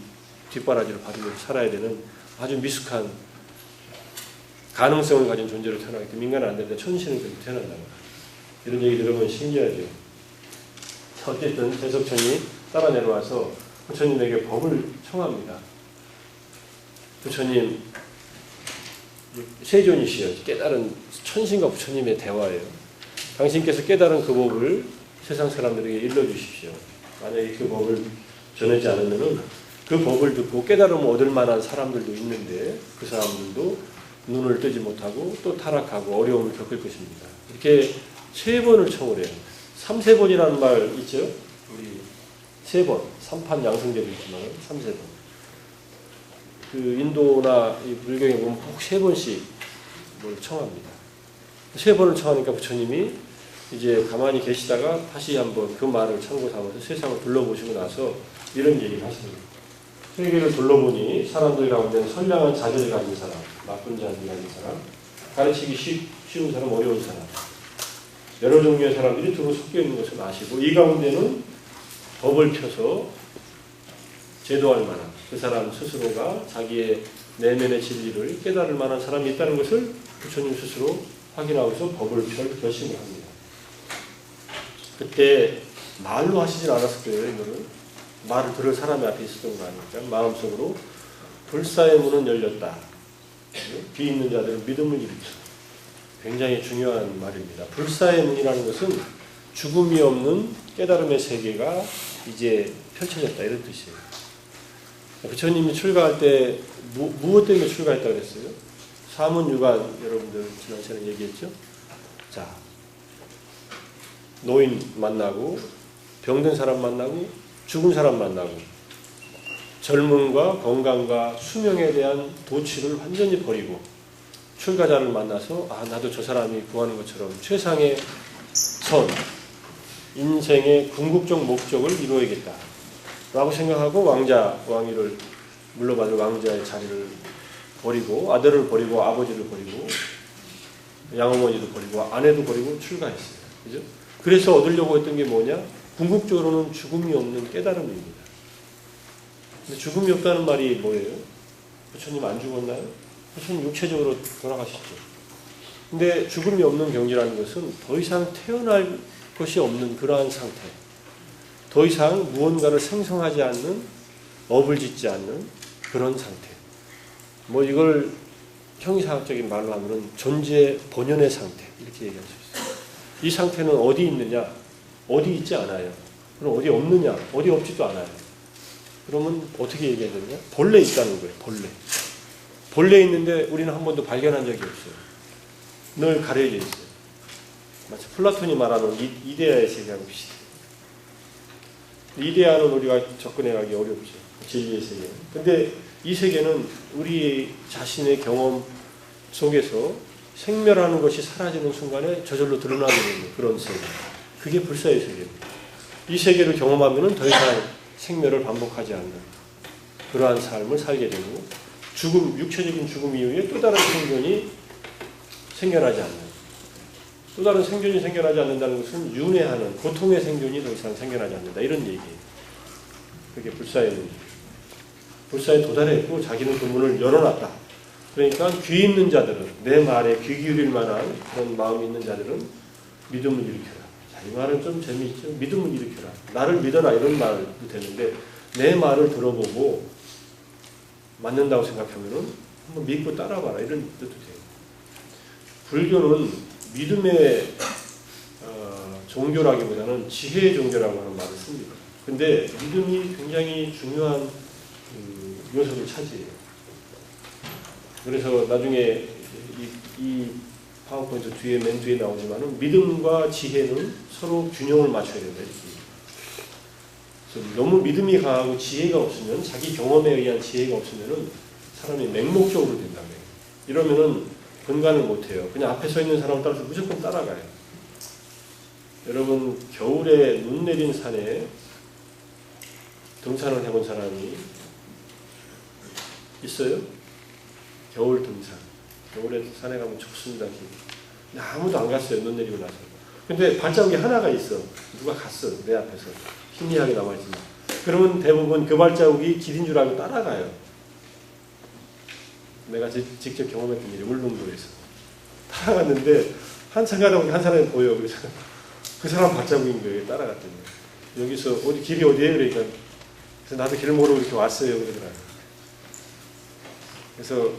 뒷바라지를 받으면서 살아야 되는 아주 미숙한 가능성을 가진 존재로 태어나기 때문에 인간은 안 되는데 천신은 그렇게 태어난다고. 이런 얘기 들으면 신기하죠. 어쨌든 대석천이 따라 내려와서 부처님에게 법을 청합니다. 부처님, 세존이시여, 깨달은 천신과 부처님의 대화예요. 당신께서 깨달은 그 법을 세상 사람들에게 일러주십시오. 만약에 그 법을 전하지 않으면 그 법을 듣고 깨달음을 얻을 만한 사람들도 있는데 그 사람들도 눈을 뜨지 못하고 또 타락하고 어려움을 겪을 것입니다. 이렇게 3번을 청을 해요. 3세번이라는 말 있죠? 우리 3번, 3판 양성제도 있지만 3세번. 그 인도나 이 불경에 보면 꼭 3번씩 뭘 청합니다. 3번을 청하니까 부처님이 이제 가만히 계시다가 다시 한번 그 말을 참고 삼아서 세상을 둘러보시고 나서 이런 얘기를 하십니다. 세계를 둘러보니 사람들 가운데 선량한 자질을 가진 사람, 나쁜 자질을 가진 사람, 가르치기 쉬운 사람, 어려운 사람, 여러 종류의 사람들이 두루 섞여 있는 것을 아시고 이 가운데는 법을 펴서 제도할 만한 그 사람 스스로가 자기의 내면의 진리를 깨달을 만한 사람이 있다는 것을 부처님 스스로 확인하고서 법을 펼 결심을 합니다. 그때 말로 하시진 않았을 거예요. 이거는 말을 들을 사람이 앞에 있었던 거 아닙니까? 마음속으로 불사의 문은 열렸다. 비 있는 자들은 믿음을 일으켜. 굉장히 중요한 말입니다. 불사의 문이라는 것은 죽음이 없는 깨달음의 세계가 이제 펼쳐졌다 이런 뜻이에요. 부처님이 출가할 때 무엇 때문에 출가했다고 그랬어요? 사문유관 여러분들 지난 시간에 얘기했죠? 자, 노인 만나고 병든 사람 만나고 죽은 사람 만나고 젊음과 건강과 수명에 대한 도취를 완전히 버리고 출가자를 만나서 나도 저 사람이 구하는 것처럼 최상의 선, 인생의 궁극적 목적을 이루어야겠다 라고 생각하고 왕위를 물러받을 왕자의 자리를 버리고 아들을 버리고 아버지를 버리고 양어머니도 버리고 아내도 버리고 출가했어요. 그죠? 그래서 얻으려고 했던 게 뭐냐? 궁극적으로는 죽음이 없는 깨달음입니다. 근데 죽음이 없다는 말이 뭐예요? 부처님 안 죽었나요? 부처님 육체적으로 돌아가셨죠. 근데 죽음이 없는 경지라는 것은 더 이상 태어날 것이 없는 그러한 상태. 더 이상 무언가를 생성하지 않는, 업을 짓지 않는 그런 상태. 뭐 이걸 형이상학적인 말로 하면 존재 본연의 상태 이렇게 얘기할 수 있어요. 이 상태는 어디 있느냐? 어디 있지 않아요. 그럼 어디 없느냐? 어디 없지도 않아요. 그러면 어떻게 얘기해야 되느냐? 본래 있다는 거예요. 본래 있는데 우리는 한 번도 발견한 적이 없어요. 늘 가려져 있어요. 마치 플라톤이 말하는 이데아의 세계하고 비슷해요. 이데아는 우리가 접근해가기 어렵죠. 진리의 세계. 근데 이 세계는 우리 자신의 경험 속에서 생멸하는 것이 사라지는 순간에 저절로 드러나게 되는 그런 세계. 그게 불사의 세계입니다. 이 세계를 경험하면 더 이상 생멸을 반복하지 않는 그러한 삶을 살게 되고 육체적인 죽음 이후에 또 다른 생존이 생겨나지 않는 또 다른 생존이 생겨나지 않는다는 것은 윤회하는 고통의 생존이 더 이상 생겨나지 않는다. 이런 얘기예요. 그게 불사의 문제. 불사에 도달했고 자기는 그 문을 열어놨다. 그러니까 귀 있는 자들은 내 말에 귀 기울일 만한 그런 마음이 있는 자들은 믿음을 일으켜라. 자, 이 말은 좀 재미있죠. 믿음을 일으켜라. 나를 믿어라 이런 말도 되는데 내 말을 들어보고 맞는다고 생각하면은 한번 믿고 따라봐라 이런 뜻도 돼요. 불교는 믿음의 종교라기보다는 지혜의 종교라고 하는 말을 씁니다. 근데 믿음이 굉장히 중요한 요소를 차지해요. 그래서 나중에 이 파워포인트 뒤에 맨 뒤에 나오지만은 믿음과 지혜는 서로 균형을 맞춰야 된다 이렇게. 그래서 너무 믿음이 강하고 지혜가 없으면 자기 경험에 의한 지혜가 없으면은 사람이 맹목적으로 된다며. 이러면은 분간을 못해요. 그냥 앞에 서 있는 사람을 따라서 무조건 따라가요. 여러분 겨울에 눈 내린 산에 등산을 해본 사람이 있어요? 겨울 등산. 겨울에 산에 가면 춥습니다. 근데 아무도 안 갔어요. 눈 내리고 나서. 근데 발자국이 하나가 있어. 누가 갔어. 내 앞에서. 희미하게 남아있습니다. 그러면 대부분 그 발자국이 길인 줄 알고 따라가요. 내가 직접 경험했던 일이 울릉도에서. 따라갔는데 한참 가다 보니 한 사람이 보여. 그래서 그 사람 발자국인 거예요. 따라갔더니. 여기서 길이 어디에요? 그러니까 그래서 나도 길을 모르고 이렇게 왔어요. 그러더라고요. 그래서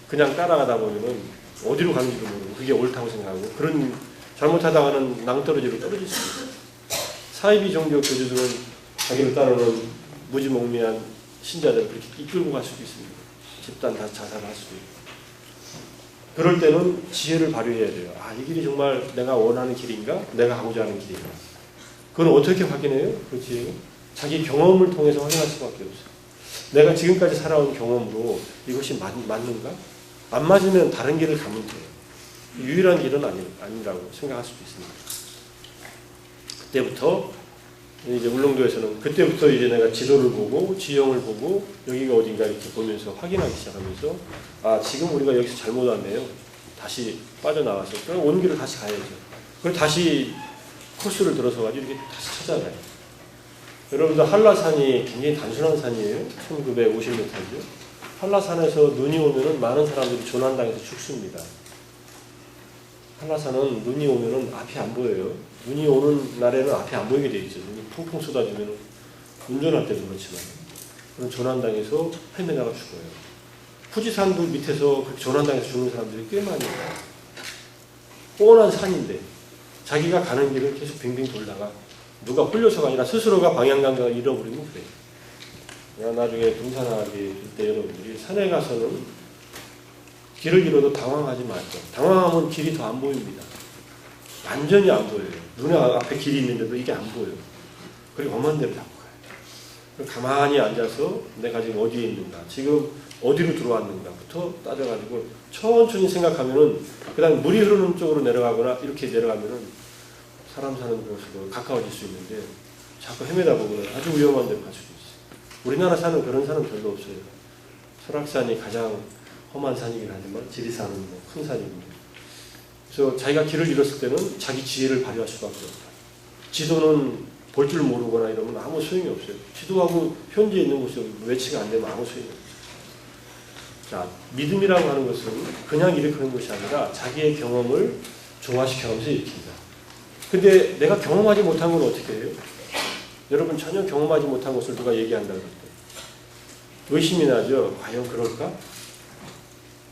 그냥 따라가다 보면은 어디로 가는지도 모르고 그게 옳다고 생각하고 그런 잘못하다가는 낭떠러지로 떨어질 수 있어요. 사이비 종교 교주들은 자기를 따르는 무지몽매한 신자들을 그렇게 이끌고 갈 수도 있습니다. 집단 다 자살할 수도 있고. 그럴 때는 지혜를 발휘해야 돼요. 이 길이 정말 내가 원하는 길인가? 내가 가고자 하는 길인가? 그건 어떻게 확인해요? 그 지혜는? 자기 경험을 통해서 확인할 수밖에 없어요. 내가 지금까지 살아온 경험으로 이것이 맞는가? 안 맞으면 다른 길을 가면 돼요. 유일한 길은 아니라고 생각할 수도 있습니다. 그때부터 이제 울릉도에서는 그때부터 이제 내가 지도를 보고 지형을 보고 여기가 어딘가 이렇게 보면서 확인하기 시작하면서 지금 우리가 여기서 잘못 왔네요. 다시 빠져나와서 그럼 온 길을 다시 가야죠. 그리고 다시 코스를 들어서 가지고 이렇게 다시 찾아가요. 여러분들 한라산이 굉장히 단순한 산이에요. 1950m죠. 한라산에서 눈이 오면은 많은 사람들이 조난당해서 죽습니다. 한라산은 눈이 오면은 앞이 안 보여요. 눈이 오는 날에는 앞이 안 보이게 돼 있죠. 눈이 펑펑 쏟아지면 운전할 때도 그렇지만 그런 조난당해서 헤매다가 죽어요.富士山도 밑에서 그렇게 조난당해서 죽는 사람들이 꽤 많이 있어요. 뻔한 산인데 자기가 가는 길을 계속 빙빙 돌다가 누가 홀려서가 아니라 스스로가 방향감각을 잃어버리면 그래요. 나중에 등산하게 될 때 여러분들이 산에 가서는 길을 잃어도 당황하지 마죠. 당황하면 길이 더 안 보입니다. 완전히 안 보여요. 눈에 앞에 길이 있는데도 이게 안 보여요. 그리고 엄한 데로 잡고 가요. 가만히 앉아서 내가 지금 어디에 있는가, 지금 어디로 들어왔는가부터 따져가지고 천천히 생각하면은 그 다음 물이 흐르는 쪽으로 내려가거나 이렇게 내려가면은 사람 사는 곳으로 가까워질 수 있는데 자꾸 헤매다 보면 아주 위험한 데로 갈 수도 있어요. 우리나라 산은 그런 산은 별로 없어요. 설악산이 가장 험한 산이긴 하지만 지리산은 큰 산이거든요. 그래서 자기가 길을 잃었을 때는 자기 지혜를 발휘할 수밖에 없다. 지도는 볼 줄 모르거나 이러면 아무 소용이 없어요. 지도하고 현지에 있는 곳이 매치가 안 되면 아무 소용이 없어요. 자, 믿음이라고 하는 것은 그냥 일으키는 것이 아니라 자기의 경험을 조화시켜가면서 일으킨다. 근데 내가 경험하지 못한 건 어떻게 해요? 여러분 전혀 경험하지 못한 것을 누가 얘기한다고 그럴 때 의심이 나죠. 과연 그럴까?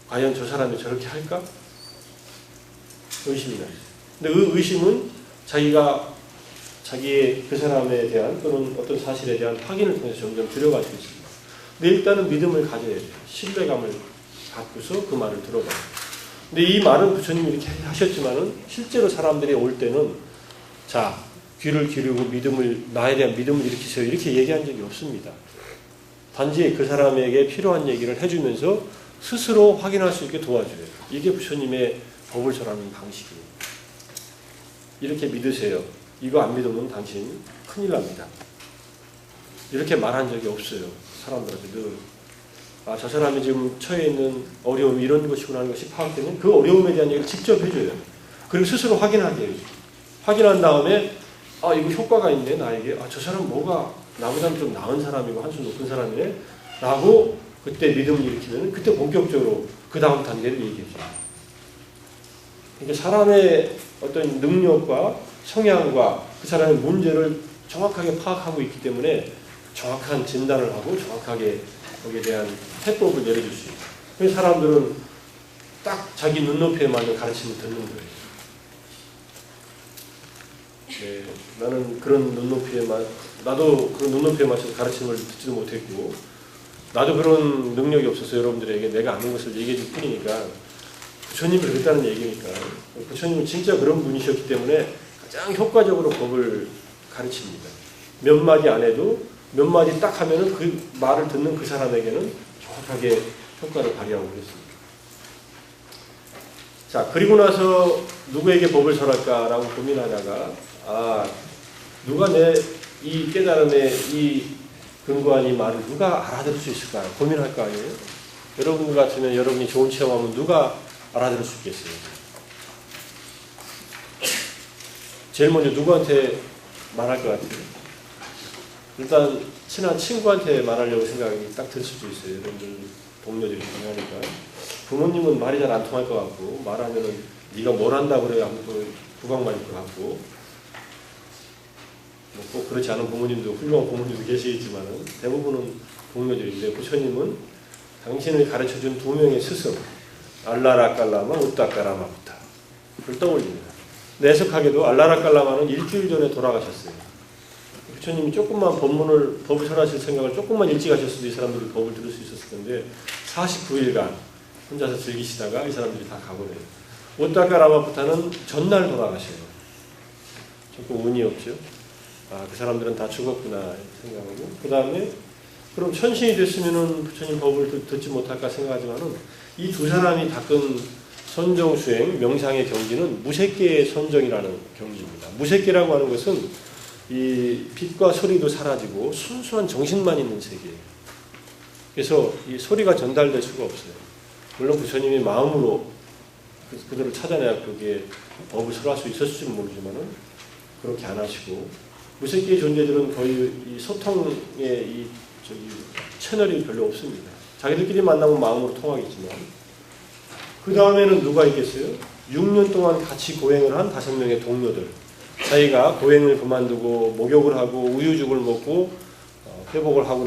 과연 저 사람이 저렇게 할까? 의심이 나죠. 근데 그 의심은 자기가 자기의 그 사람에 대한 또는 어떤 사실에 대한 확인을 통해서 점점 줄여갈 수 있습니다. 근데 일단은 믿음을 가져야 돼요. 신뢰감을 갖고서 그 말을 들어봐요. 근데 이 말은 부처님이 이렇게 하셨지만은 실제로 사람들이 올 때는 자, 귀를 기울이고 나에 대한 믿음을 일으키세요. 이렇게 얘기한 적이 없습니다. 단지 그 사람에게 필요한 얘기를 해주면서 스스로 확인할 수 있게 도와줘요. 이게 부처님의 법을 전하는 방식이에요. 이렇게 믿으세요. 이거 안 믿으면 당신 큰일 납니다. 이렇게 말한 적이 없어요. 사람들한테 늘. 저 사람이 지금 처해 있는 어려움 이런 것이구나 하는 것이 파악되면 그 어려움에 대한 얘기를 직접 해줘요. 그리고 스스로 확인하게 해요. 확인한 다음에 이거 효과가 있네 나에게. 저 사람 뭐가 나보다는 좀 나은 사람이고 한수 높은 사람이네 라고 그때 믿음을 일으키면 그때 본격적으로 그 다음 단계를 얘기해줘요. 그러니까 사람의 어떤 능력과 성향과 그 사람의 문제를 정확하게 파악하고 있기 때문에 정확한 진단을 하고 정확하게 거기에 대한 해법을 내려줄 수 있어요. 그래서 사람들은 딱 자기 눈높이에 맞는 가르침을 듣는 거예요. 네, 나는 그런 나도 그런 눈높이에 맞춰서 가르침을 듣지도 못했고 나도 그런 능력이 없어서 여러분들에게 내가 아는 것을 얘기해 줄 뿐이니까 부처님이 그랬다는 얘기니까 부처님은 진짜 그런 분이셨기 때문에 가장 효과적으로 법을 가르칩니다. 몇 마디 안 해도 몇 마디 딱 하면은 그 말을 듣는 그 사람에게는 정확하게 효과를 발휘하고 그랬습니다. 자, 그리고 나서 누구에게 법을 설할까라고 고민하다가 누가 내 이 깨달음의 이 근거한 이 말을 누가 알아들을 수 있을까 고민할 거 아니에요? 여러분 같으면 여러분이 좋은 체험하면 누가 알아들을 수 있겠어요? 제일 먼저 누구한테 말할 것 같아요? 일단 친한 친구한테 말하려고 생각이 딱 들 수도 있어요. 여러분들 동료들이 중요하니까. 부모님은 말이 잘 안 통할 것 같고 말하면은 네가 뭘 한다고 그래 하면 또 구박만일 것 같고 꼭 그렇지 않은 부모님도 훌륭한 부모님도 계시겠지만은 대부분은 동료들인데 부처님은 당신을 가르쳐준 두 명의 스승 알라라깔라마 우따까라마부타 그걸 떠올립니다. 내석하게도 알라라깔라마는 일주일 전에 돌아가셨어요. 부처님이 조금만 법을 설하실 생각을 조금만 일찍 하셨어도 이 사람들이 법을 들을 수 있었을 텐데 49일간 혼자서 즐기시다가 이 사람들이 다 가버려요. 우따까라마부타는 전날 돌아가셔요. 조금 운이 없죠. 그 사람들은 다 죽었구나 생각하고 그 다음에 그럼 천신이 됐으면은 부처님 법을 듣지 못할까 생각하지만은 이 두 사람이 닦은 선정수행 명상의 경지는 무색계의 선정이라는 경지입니다. 무색계라고 하는 것은 이 빛과 소리도 사라지고 순수한 정신만 있는 세계예요. 그래서 이 소리가 전달될 수가 없어요. 물론 부처님이 마음으로 그들을 찾아내야 그게 법을 설할 수 있었을지는 모르지만은 그렇게 안 하시고 무색계의 존재들은 거의 이 소통의 채널이 별로 없습니다. 자기들끼리 만나면 마음으로 통하겠지만 그 다음에는 누가 있겠어요? 6년 동안 같이 고행을 한 5명의 동료들 자기가 고행을 그만두고 목욕을 하고 우유죽을 먹고 회복을 하고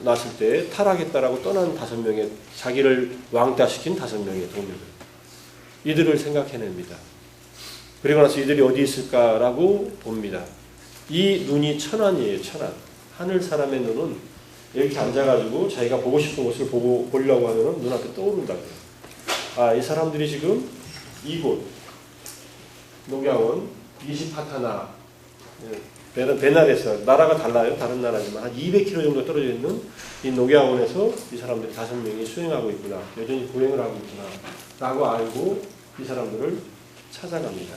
났을 때 타락했다라고 떠난 5명의 자기를 왕따시킨 5명의 동료들 이들을 생각해냅니다. 그리고 나서 이들이 어디 있을까라고 봅니다. 이 눈이 천안이에요. 천안. 하늘 사람의 눈은 이렇게 앉아가지고 자기가 보고 싶은 것을 보려고 하면 눈앞에 떠오른다고요. 이 사람들이 지금 이곳 녹양원 20파타나 베날에서 나라가 달라요. 다른 나라지만 한 200km 정도 떨어져 있는 이 녹양원에서 이 사람들이 5명이 수행하고 있구나. 여전히 고행을 하고 있구나. 라고 알고 이 사람들을 찾아갑니다.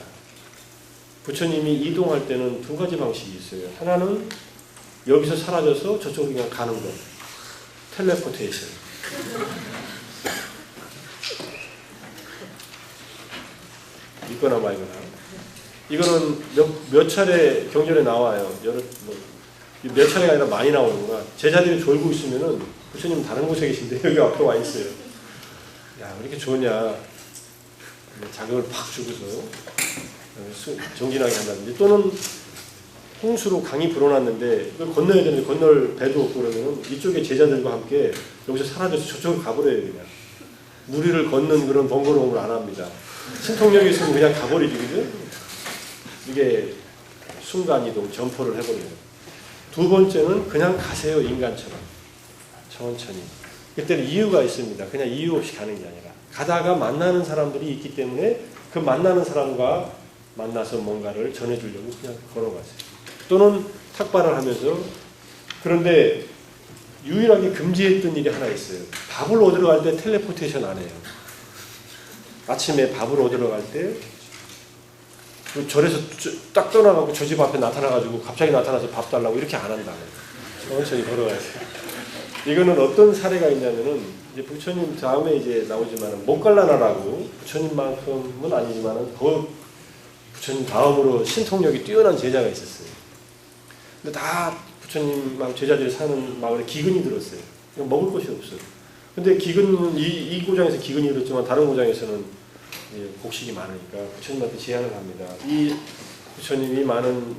부처님이 이동할 때는 두 가지 방식이 있어요. 하나는 여기서 사라져서 저쪽으로 그냥 가는 것. 텔레포테이션. 있거나 말거나. 이거는 몇 차례 경전에 나와요. 몇 차례가 아니라 많이 나오는구나. 제자들이 졸고 있으면은 부처님 다른 곳에 계신데 여기 앞에 와 있어요. 야, 왜 이렇게 좋냐. 자극을 팍 주고서 정진하게 한다든지 또는 홍수로 강이 불어났는데 그걸 건너야 되는데 건널 배도 없고 그러면은 이쪽에 제자들과 함께 여기서 사라져서 저쪽으로 가버려요. 그냥 물 위를 걷는 그런 번거로움을 안 합니다. 신통력이 있으면 그냥 가버리지 그죠? 이게 순간이동 점포를 해버려요. 두 번째는 그냥 가세요. 인간처럼 천천히. 그때는 이유가 있습니다. 그냥 이유 없이 가는 게 아니라 가다가 만나는 사람들이 있기 때문에 그 만나는 사람과 만나서 뭔가를 전해주려고 그냥 걸어가세요. 또는 탁발을 하면서 그런데 유일하게 금지했던 일이 하나 있어요. 밥을 얻으러 갈 때 텔레포테이션 안 해요. 아침에 밥을 얻으러 갈 때 절에서 딱 떠나가고 저 집 앞에 나타나가지고 갑자기 나타나서 밥 달라고 이렇게 안 한다고. 천천히 걸어가세요. 이거는 어떤 사례가 있냐면은 이제 부처님 다음에 이제 나오지만은 모갈라나라고 부처님만큼은 아니지만은 그 부처님 다음으로 신통력이 뛰어난 제자가 있었어요. 근데 다 부처님하고 제자들이 사는 마을에 기근이 들었어요. 먹을 것이 없어요. 근데 기근은 이 고장에서 기근이 들었지만 다른 고장에서는 곡식이 많으니까 부처님한테 제안을 합니다. 이 부처님이 많은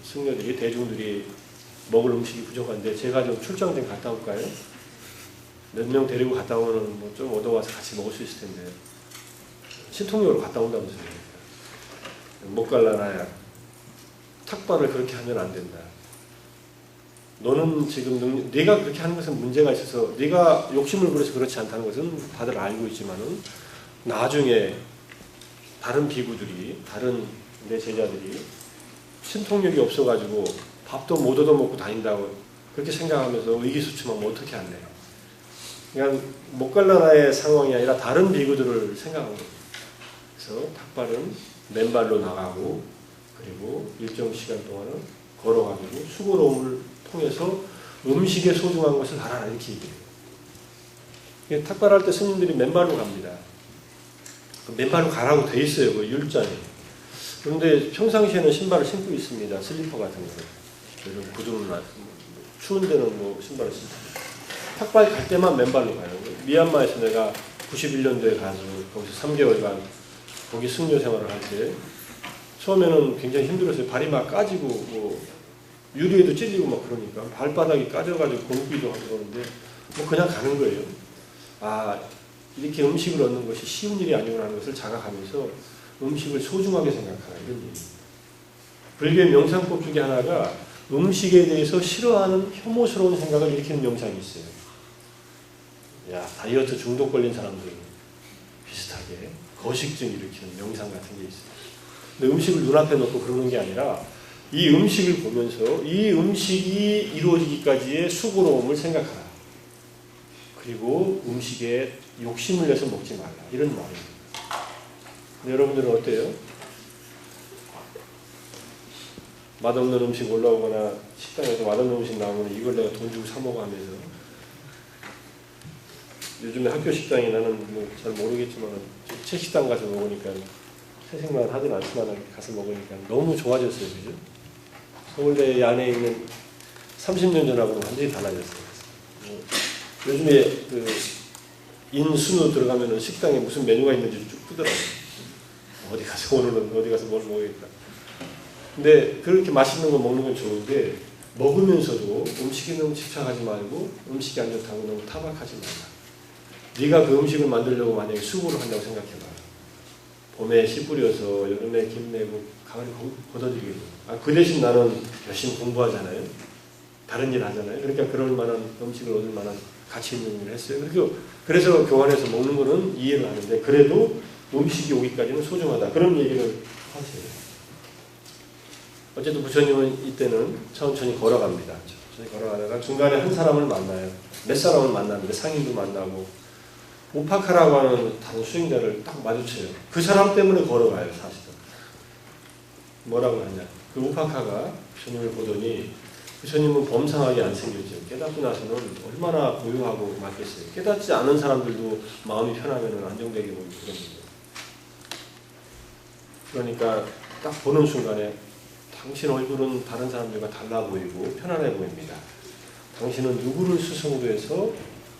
승려들이 대중들이 먹을 음식이 부족한데 제가 좀 출장 좀 갔다 올까요? 몇 명 데리고 갔다 오면 뭐 좀 얻어와서 같이 먹을 수 있을 텐데 신통력으로 갔다 온다면서요. 못 갈라나야 탁발을 그렇게 하면 안 된다. 너는 지금 네가 그렇게 하는 것은 문제가 있어서 네가 욕심을 부려서 그렇지 않다는 것은 다들 알고 있지만은 나중에 다른 비구들이 다른 내 제자들이 신통력이 없어가지고 밥도 못 얻어먹고 다닌다고 그렇게 생각하면서 의기소침하면 어떻게 안 돼요? 그냥 못 갈라나의 상황이 아니라 다른 비구들을 생각하는 거예요. 그래서 탁발은 맨발로 나가고 그리고 일정 시간 동안은 걸어가지고 수고로움을 통해서 음식의 소중한 것을 알아라 이렇게 얘기해요. 탁발할 때 스님들이 맨발로 갑니다. 맨발로 가라고 돼 있어요. 그 율자에. 그런데 평상시에는 신발을 신고 있습니다. 슬리퍼 같은 거. 요즘 구두는 추운 데는 뭐 신발을 신고. 탁발 갈 때만 맨발로 가요. 미얀마에서 내가 91년도에 가서 거기서 3개월간 거기 승려 생활을 할 때 처음에는 굉장히 힘들었어요. 발이 막 까지고 뭐 유리에도 찔리고 막 그러니까 발바닥이 까져가지고 곤기도 하고 그러는데 뭐 그냥 가는 거예요. 아 이렇게 음식을 얻는 것이 쉬운 일이 아니구나 하는 것을 자각하면서 음식을 소중하게 생각하라 이런 얘기예요. 불교의 명상법 중에 하나가 음식에 대해서 싫어하는 혐오스러운 생각을 일으키는 명상이 있어요. 야 다이어트 중독 걸린 사람들 비슷하게 거식증 일으키는 명상 같은 게 있어요. 근데 음식을 눈앞에 놓고 그러는 게 아니라 이 음식을 보면서 이 음식이 이루어지기까지의 수고로움을 생각하라. 그리고 음식에 욕심을 내서 먹지 말라. 이런 말입니다. 근데 여러분들은 어때요? 맛없는 음식 올라오거나 식당에서 맛없는 음식 나오면 이걸 내가 돈 주고 사 먹어 하면서 요즘에 학교 식당이 나는 뭐 잘 모르겠지만 채식당 가서 먹으니까 채식만 하진 않지만 가서 먹으니까 너무 좋아졌어요. 그죠? 서울대 안에 있는 30년 전하고는 완전히 달라졌어요. 요즘에 그 인순으로 들어가면은 식당에 무슨 메뉴가 있는지 쭉 뜨더라고요. 어디 가서 오늘은 어디 가서 뭘 먹어야겠다. 근데 그렇게 맛있는 거 먹는 건 좋은데 먹으면서도 음식에 너무 집착하지 말고 음식이 안 좋다고 너무 타박하지 말라. 네가 그 음식을 만들려고 만약에 수고를 한다고 생각해봐. 봄에 씨 뿌려서 여름에 김 내고 가을에 걷어들이고 그 대신 나는 열심히 공부하잖아요. 다른 일 하잖아요. 그러니까 그럴 만한 음식을 얻을 만한 가치 있는 일을 했어요. 그래서 교환해서 먹는 거는 이해를 하는데 그래도 음식이 오기까지는 소중하다. 그런 얘기를 하세요. 어쨌든 부처님은 이때는 천천히 걸어갑니다. 천천히 걸어가다가 중간에 한 사람을 만나요. 몇 사람을 만났는데 상인도 만나고 우파카라고 하는 다른 수행자를 딱 마주쳐요. 그 사람 때문에 걸어가요. 사실은. 뭐라고 하냐. 그 우파카가 부처님을 보더니 부처님은 범상하게 안 생겼죠. 깨닫고 나서는 얼마나 고요하고 맞겠어요. 깨닫지 않은 사람들도 마음이 편하면 안정되게 보이고 그런 거죠. 그러니까 딱 보는 순간에 당신 얼굴은 다른 사람들과 달라 보이고 편안해 보입니다. 당신은 누구를 스승으로 해서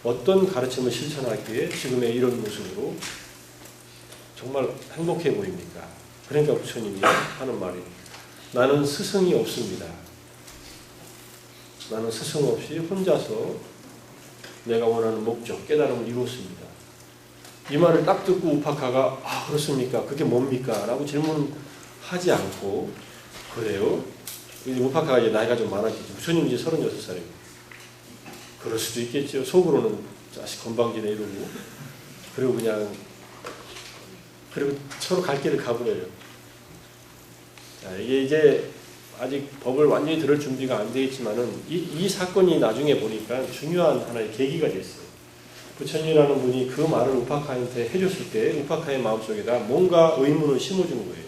어떤 가르침을 실천하기에 지금의 이런 모습으로 정말 행복해 보입니까? 그러니까 부처님이 하는 말이 나는 스승이 없습니다. 나는 스승 없이 혼자서 내가 원하는 목적, 깨달음을 이루었습니다. 이 말을 딱 듣고 우파카가 아 그렇습니까? 그게 뭡니까? 라고 질문하지 않고 그래요? 우파카가 이제 나이가 좀 많았겠죠. 부처님 이제 36살이고 그럴 수도 있겠죠. 속으로는 자식 건방지네 이러고 그리고 서로 갈 길을 가버려요. 자, 이게 이제 아직 법을 완전히 들을 준비가 안 되어 있지만은 이 사건이 나중에 보니까 중요한 하나의 계기가 됐어요. 부처님이라는 분이 그 말을 우파카한테 해줬을 때 우파카의 마음속에다 뭔가 의문을 심어준 거예요.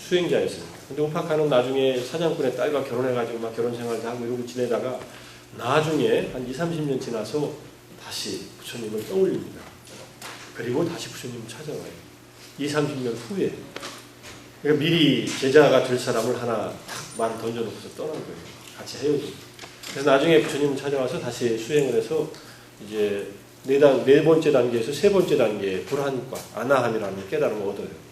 수행자였어요. 근데 우파카는 나중에 사장꾼의 딸과 결혼해가지고 막 결혼 생활도 하고 이러고 지내다가 나중에 한 20-30년 지나서 다시 부처님을 떠올립니다. 그리고 다시 부처님을 찾아와요. 20-30년 후에. 그러니까 미리 제자가 될 사람을 하나 탁 말을 던져놓고서 떠난 거예요. 같이 헤어지고. 그래서 나중에 부처님을 찾아와서 다시 수행을 해서 이제 네 번째 단계에서 세 번째 단계의 불한과 아나함이라는 깨달음을 얻어요.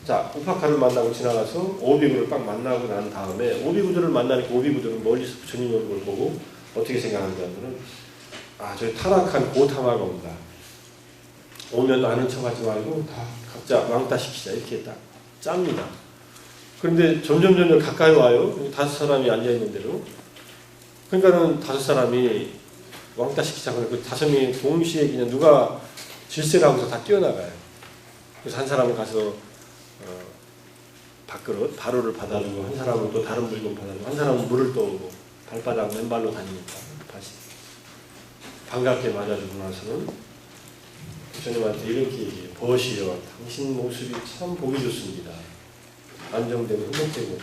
자, 우파카를 만나고 지나가서 오비구를 딱 만나고 난 다음에 오비구들을 만나니까 오비구들은 멀리서 부처님 얼굴을 보고 어떻게 생각하는지 하면은 저 타락한 고타마가 온다. 오면 아는 척하지 말고 다 각자 왕따시키자 이렇게 딱 짭니다. 그런데 점점 가까이 와요. 5사람이 앉아있는 대로. 그러니까는 5사람이 왕따시키자 그러고 그 5명이 동시에 그냥 누가 질세를 하고서 다 뛰어나가요. 그래서 한 사람은 가서 밥그릇, 바로를 받아주고 한 사람은 또 다른 물건 받아주고 한 사람은 물을 떠오고 발바닥 맨발로 다니니까 다시 반갑게 맞아주고 나서는 부처님한테 이렇게 얘기해요. 벗이여 당신 모습이 참 보기 좋습니다. 안정되고 행복되고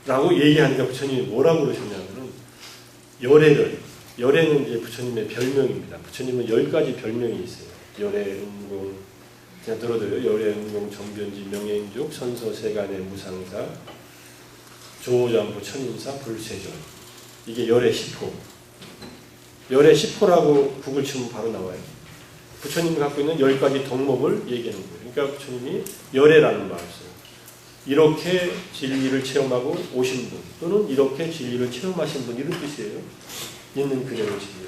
라고 얘기하니까 부처님이 뭐라고 그러셨냐면은 열애는 이제 부처님의 별명입니다. 부처님은 10가지 별명이 있어요. 열애, 음공, 그냥 들어도요. 열애, 음공, 정변지, 명예인족, 선서, 세간의 무상사, 조호장부, 천인사, 불세존. 이게 열애 10호. 열애 10호라고 북을 치면 바로 나와요. 부처님이 갖고 있는 10가지 덕목을 얘기하는 거예요. 그러니까 부처님이 열애라는 말을 써요. 이렇게 진리를 체험하고 오신 분 또는 이렇게 진리를 체험하신 분 이런 뜻이에요. 있는 그대로 진리.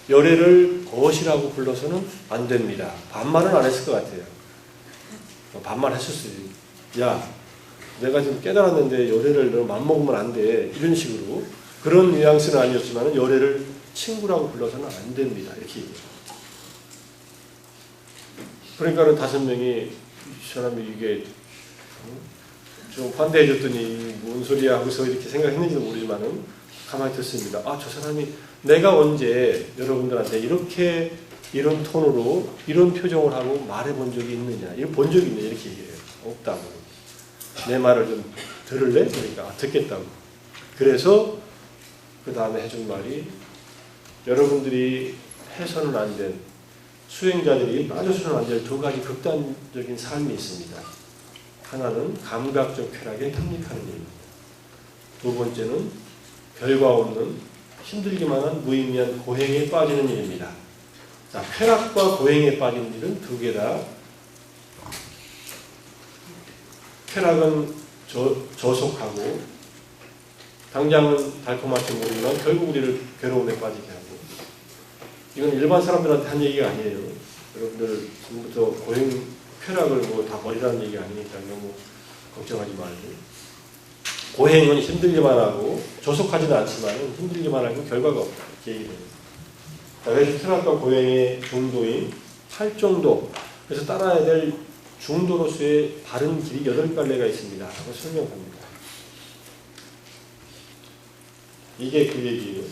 열애를 벗이라고 불러서는 안 됩니다. 반말은 안 했을 것 같아요. 반말했었어요. 야, 내가 지금 깨달았는데 열애를 너 맘먹으면 안 돼. 이런 식으로. 그런 뉘앙스는 아니었지만 열애를 친구라고 불러서는 안 됩니다. 이렇게 얘기해요. 그러니까는 5명이 이 사람이 이게 좀 환대해줬더니 뭔 소리야 하고서 이렇게 생각했는지도 모르지만은 가만히 듣습니다. 아, 저 사람이 내가 언제 여러분들한테 이렇게 이런 톤으로 이런 표정을 하고 말해본 적이 있느냐, 이거 본 적이 있느냐 이렇게 얘기해요. 없다고. 내 말을 좀 들을래? 그러니까 듣겠다고. 그래서 그 다음에 해준 말이 여러분들이 해서는 안 된 수행자들이 빠져서는 안 될 2가지 극단적인 삶이 있습니다. 하나는 감각적 쾌락에 탐닉하는 일입니다. 2번째는 결과 없는 힘들기만 한 무의미한 고행에 빠지는 일입니다. 자, 쾌락과 고행에 빠지는 일은 2개 다. 쾌락은 저속하고 당장은 달콤할지 모르지만 결국 우리를 괴로움에 빠지게 하고, 이건 일반 사람들한테 한 얘기가 아니에요. 여러분들 지금부터 고행, 쾌락을 뭐 다 버리라는 얘기 아니니까 너무 걱정하지 말고. 고행은 힘들기만 하고 조속하지는 않지만 힘들기만 하고 결과가 없다. 이렇게 얘기해요. 그래서 쾌락과 고행의 중도인 8정도, 그래서 따라야 될 중도로서의 바른 길이 8갈래가 있습니다. 라고 설명합니다. 이게 그 얘기예요.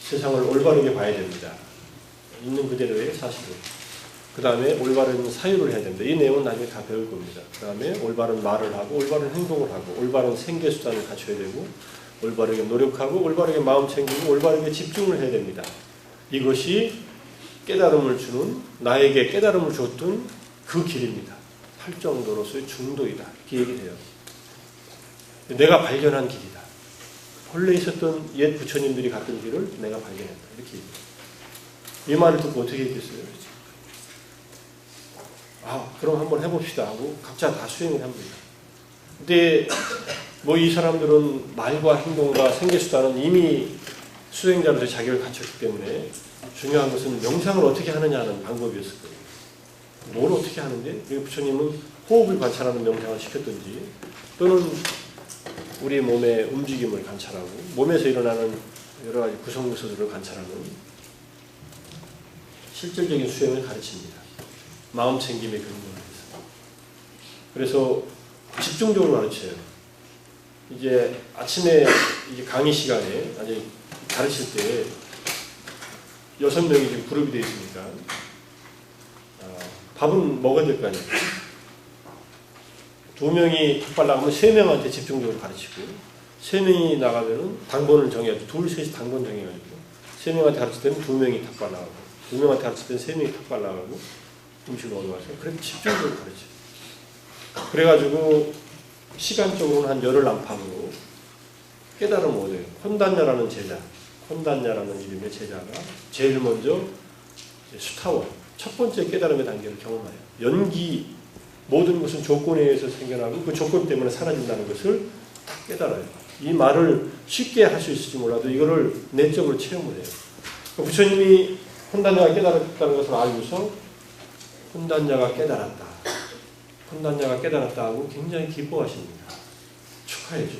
세상을 올바르게 봐야 됩니다. 있는 그대로의 사실을. 그 다음에 올바른 사유를 해야 됩니다. 이 내용은 나중에 다 배울 겁니다. 그 다음에 올바른 말을 하고 올바른 행동을 하고 올바른 생계수단을 갖춰야 되고 올바르게 노력하고 올바르게 마음 챙기고 올바르게 집중을 해야 됩니다. 이것이 깨달음을 주는, 나에게 깨달음을 줬던 그 길입니다. 8정도로서의 중도이다. 이렇게 얘기를 해요. 내가 발견한 길이다. 원래 있었던 옛 부처님들이 갔던 길을 내가 발견했다. 이렇게 얘기해요. 이 말을 듣고 어떻게 했겠어요? 아, 그럼 한번 해봅시다 하고 각자 다 수행을 합니다. 근데 뭐 이 사람들은 말과 행동과 생계수단은 이미 수행자로서 자격을 갖췄기 때문에 중요한 것은 명상을 어떻게 하느냐 하는 방법이었을 거예요. 뭘 어떻게 하는데? 부처님은 호흡을 관찰하는 명상을 시켰든지 또는 우리 몸의 움직임을 관찰하고 몸에서 일어나는 여러 가지 구성 요소들을 관찰하는 실질적인 수행을 가르칩니다. 마음 챙김에 근거를 해서. 그래서 집중적으로 가르쳐요. 이제 아침에 이제 강의 시간에 아니 가르칠 때 6명이 지금 그룹이 되어 있으니까 밥은 먹어야 될 거 아니에요. 2명이 탁발 나가면 3명한테 집중적으로 가르치고 3명이 나가면은 당번을 정해야죠. 2, 3이 당번 정해가지고 3명한테 가르칠 때는 2명이 탁발 나가고 2명한테 가르칠 때는 3명이 탁발 나가고 음식을 얻어와서 그렇게 집중적으로 가르쳐요. 그래가지고 시간적으로는 한 열흘 안팎으로 깨달음을 얻어요. 혼단냐라는 제자, 혼단냐라는 이름의 제자가 제일 먼저 수타원, 첫 번째 깨달음의 단계를 경험해요. 연기, 모든 것은 조건에 의해서 생겨나고 그 조건 때문에 사라진다는 것을 딱 깨달아요. 이 말을 쉽게 할 수 있을지 몰라도 이거를 내적으로 체험을 해요. 부처님이 혼단냐가 깨달았다는 것을 알고서 혼단자가 깨달았다. 혼단자가 깨달았다 하고 굉장히 기뻐하십니다. 축하해줘.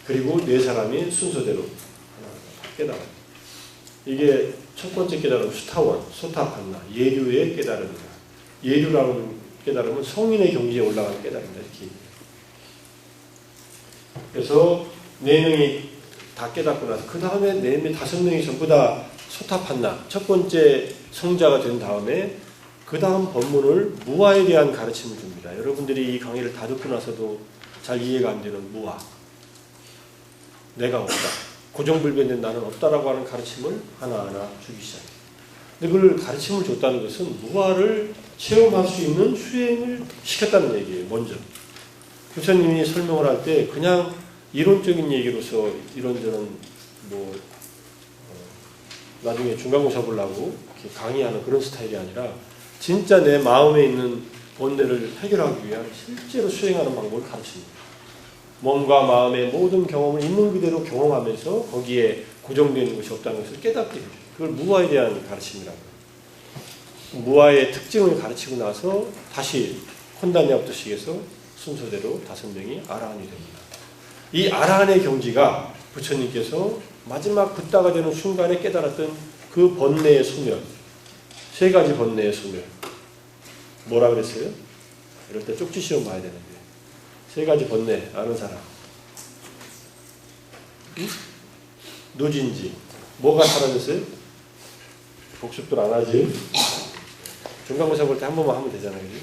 그리고 4사람이 순서대로 깨달아요. 이게 첫 번째 깨달음 수타원, 소타판나, 예류의 깨달음이다. 예류라는 깨달음은 성인의 경지에 올라가는 깨달음이다. 이렇게. 그래서 4명이 다 깨닫고 나서 그 다음에 5명이 전부 다 소타판나 첫 번째 성자가 된 다음에 그 다음 법문을 무아에 대한 가르침을 줍니다. 여러분들이 이 강의를 다 듣고 나서도 잘 이해가 안 되는 무아, 내가 없다, 고정불변된 나는 없다라고 하는 가르침을 하나하나 주기 시작해요. 근데 그걸 가르침을 줬다는 것은 무아를 체험할 수 있는 수행을 시켰다는 얘기예요. 먼저 부처님이 설명을 할 때 그냥 이론적인 얘기로서 이런저런 나중에 중간고사 보려고 강의하는 그런 스타일이 아니라 진짜 내 마음에 있는 본뇌를 해결하기 위한 실제로 수행하는 방법을 가르칩니다. 몸과 마음의 모든 경험을 있는 그대로 경험하면서 거기에 고정되는 것이 없다는 것을 깨닫게 해줘요. 그걸 무아에 대한 가르침이라고 해요. 무아의 특징을 가르치고 나서 다시 콘다냐부터식에서 순서대로 5명이 아라한이 됩니다. 이 아라한의 경지가 부처님께서 마지막 붓다가 되는 순간에 깨달았던 그 번뇌의 소멸, 3가지 번뇌의 소멸. 뭐라 그랬어요? 이럴 때 쪽지 시험 봐야 되는데 3가지 번뇌 아는 사람? 응? 누진지 뭐가 사라졌어요? 복습들 안 하지? 중간고사 볼 때 한 번만 하면 되잖아요. 그치?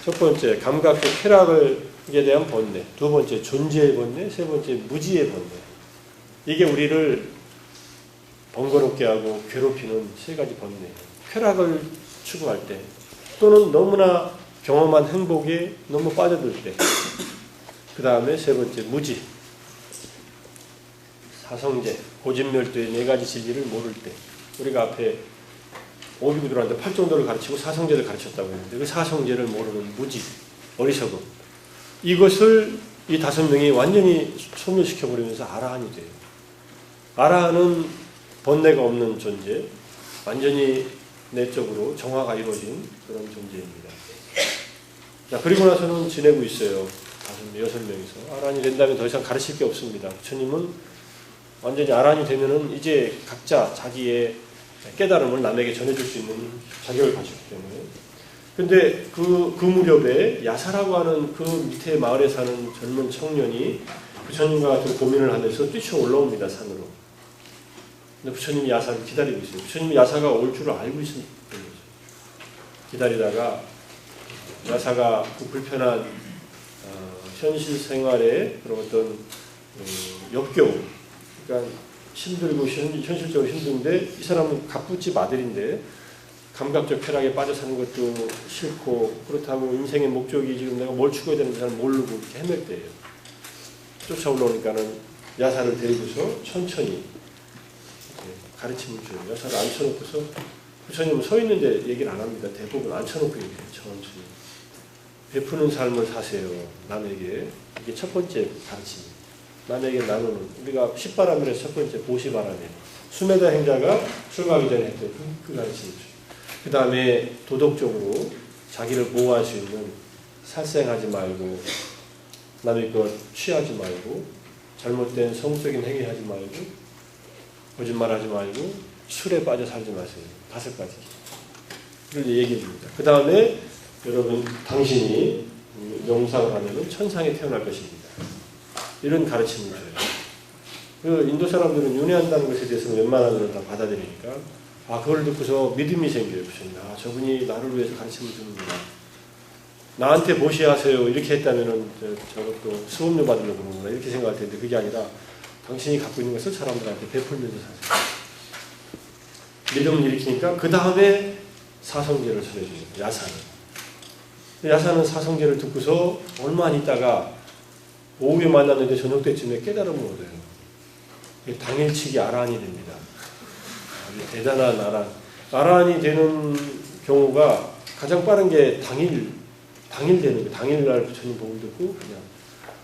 첫 번째 감각적 쾌락에 대한 번뇌, 두 번째 존재의 번뇌, 세 번째 무지의 번뇌. 이게 우리를 번거롭게 하고 괴롭히는 3가지 번뇌예요. 쾌락을 추구할 때 또는 너무나 경험한 행복에 너무 빠져들 때, 그 다음에 3번째 무지, 사성제, 고진멸도의 4가지 진리를 모를 때. 우리가 앞에 오비구들한테 8정도를 가르치고 사성제를 가르쳤다고 했는데 그 사성제를 모르는 무지, 어리석음, 이것을 이 5명이 완전히 소멸시켜버리면서 아라한이 돼요. 아라한은 번뇌가 없는 존재, 완전히 내적으로 정화가 이루어진 그런 존재입니다. 자, 그리고 나서는 지내고 있어요. 6명이서. 아라한이 된다면 더 이상 가르칠 게 없습니다. 부처님은 완전히 아라한이 되면은 이제 각자 자기의 깨달음을 남에게 전해줄 수 있는 자격을 가졌기 때문에. 근데 그 무렵에 야사라고 하는 그 밑에 마을에 사는 젊은 청년이 부처님과 같은 고민을 하면서 뛰쳐 올라옵니다, 산으로. 근데 부처님이 야사를 기다리고 있어요. 부처님이 야사가 올 줄을 알고 있는 거죠. 기다리다가 야사가 그 불편한 현실 생활에 그런 어떤 역겨움, 그러니까 힘들고 현실적으로 힘든데 이 사람은 갑부집 아들인데 감각적 쾌락에 빠져 사는 것도 싫고 그렇다고 인생의 목적이 지금 내가 뭘 추구해야 되는지 잘 모르고 이렇게 헤맬 때예요. 쫓아 올라오니까는 야사를 데리고서 천천히 가르침을 줘요. 야사를 앉혀놓고서 부처님은 서 있는데 얘기를 안 합니다. 대부분 앉혀놓고 얘기해요. 천천히. 베푸는 삶을 사세요. 남에게. 이게 첫 번째 가르침입니다. 남에게 나누는. 우리가 십바람이라서 첫 번째 보시바람이에요. 수메다 행자가 출가하기 전에 했던 그 가르침이죠. 그 다음에 도덕적으로 자기를 보호할 수 있는 살생하지 말고 남의 것 취하지 말고 잘못된 성적인 행위하지 말고 거짓말하지 말고 술에 빠져 살지 마세요. 5가지. 이걸 얘기해 줍니다. 그 다음에 여러분 당신이 명상을 하면 천상에 태어날 것입니다. 이런 가르침을 줘요. 그 인도 사람들은 윤회한다는 것에 대해서는 웬만한 걸 다 받아들이니까 그걸 듣고서 믿음이 생겨요. 저분이 나를 위해서 가르침을 주는구나. 나한테 보시하세요. 이렇게 했다면은 저것도 수업료 받으려고 그러는구나. 이렇게 생각할 텐데 그게 아니라 당신이 갖고 있는 것을 사람들한테 베풀면서 사세요. 믿음을 일으키니까 그 다음에 사성제를 설해줍니다. 야사는. 야사는 사성제를 듣고서 얼마 안 있다가 오후에 만났는데 저녁 때쯤에 깨달음을 얻어요. 당일치기 아라한이 됩니다. 아주 대단한 아라한이 되는 경우가 가장 빠른 게 당일 되는 거예요. 당일날 부처님 법을 듣고 그냥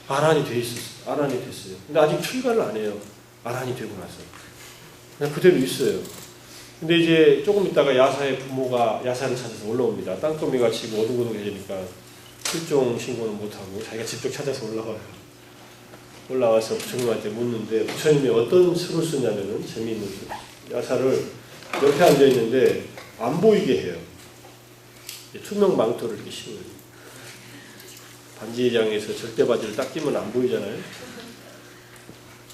아라한이 됐어요. 근데 아직 출가를 안 해요. 아라한이 되고 나서. 그냥 그대로 있어요. 근데 이제 조금 있다가 야사의 부모가 야사를 찾아서 올라옵니다. 땅거미가 치고 어둑어둑해지니까 실종 신고는 못하고 자기가 직접 찾아서 올라와서 부처님한테 묻는데 부처님이 어떤 수를 쓰냐면은 재미있는 수. 야사를 옆에 앉아있는데 안 보이게 해요. 투명 망토를 이렇게 씌워요. 반지장에서 절대 바지를 딱 끼면 안 보이잖아요.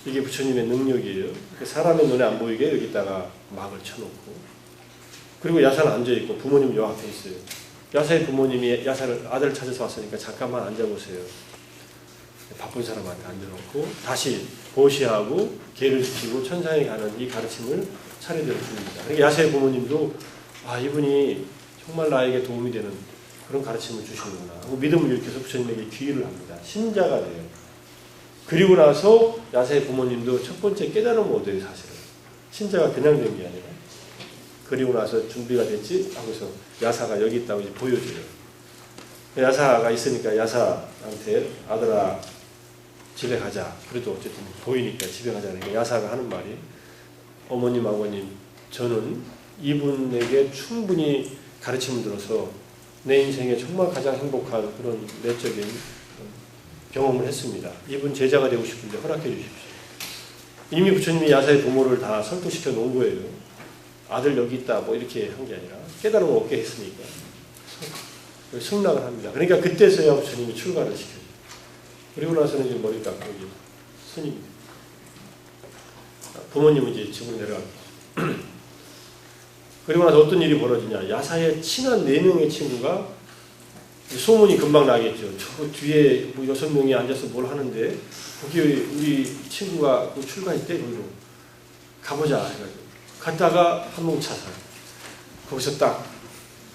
이게 부처님의 능력이에요. 사람의 눈에 안 보이게 여기다가 막을 쳐놓고, 그리고 야사는 앉아있고 부모님 요 앞에 있어요. 야사의 부모님이 야사를 아들 찾아서 왔으니까 잠깐만 앉아보세요. 바쁜 사람한테 앉아놓고 다시 보시하고 계를 지키고 천상에 가는 이 가르침을 차례대로 줍니다. 그러니까 야사의 부모님도 이분이 정말 나에게 도움이 되는 그런 가르침을 주시는구나 하고 믿음을 일으켜서 부처님에게 귀의를 합니다. 신자가 돼요. 그리고 나서 야사의 부모님도 첫 번째 깨달음을 얻어요. 사실은 신자가 그냥 된 게 아니라, 그리고 나서 준비가 됐지 하고서 야사가 여기 있다고 이제 보여줘요. 야사가 있으니까 야사한테 아들아 집에 가자. 그래도 어쨌든 보이니까 집에 가자. 그러니까 야사가 하는 말이, 어머님 아버님, 저는 이분에게 충분히 가르침을 들어서 내 인생에 정말 가장 행복한 그런 내적인 경험을 했습니다. 이분 제자가 되고 싶은데 허락해 주십시오. 이미 부처님이 야사의 부모를 다 설득시켜 놓은 거예요. 아들 여기 있다 뭐 이렇게 한 게 아니라 깨달음을 얻게 했으니까 승낙을 합니다. 그러니까 그때서야 부처님이 출가를 시켜요. 그리고 나서는 이제 머리 깎고 이제 스님이 부모님은 이제 집으로 내려갑니다. 그리고 나서 어떤 일이 벌어지냐, 야사의 친한 4명의 친구가, 소문이 금방 나겠죠. 저 뒤에 뭐 6명이 앉아서 뭘 하는데 거기 우리 친구가 출가했대. 거기로 가보자 해가지고 갔다가 한몽차사, 거기서 딱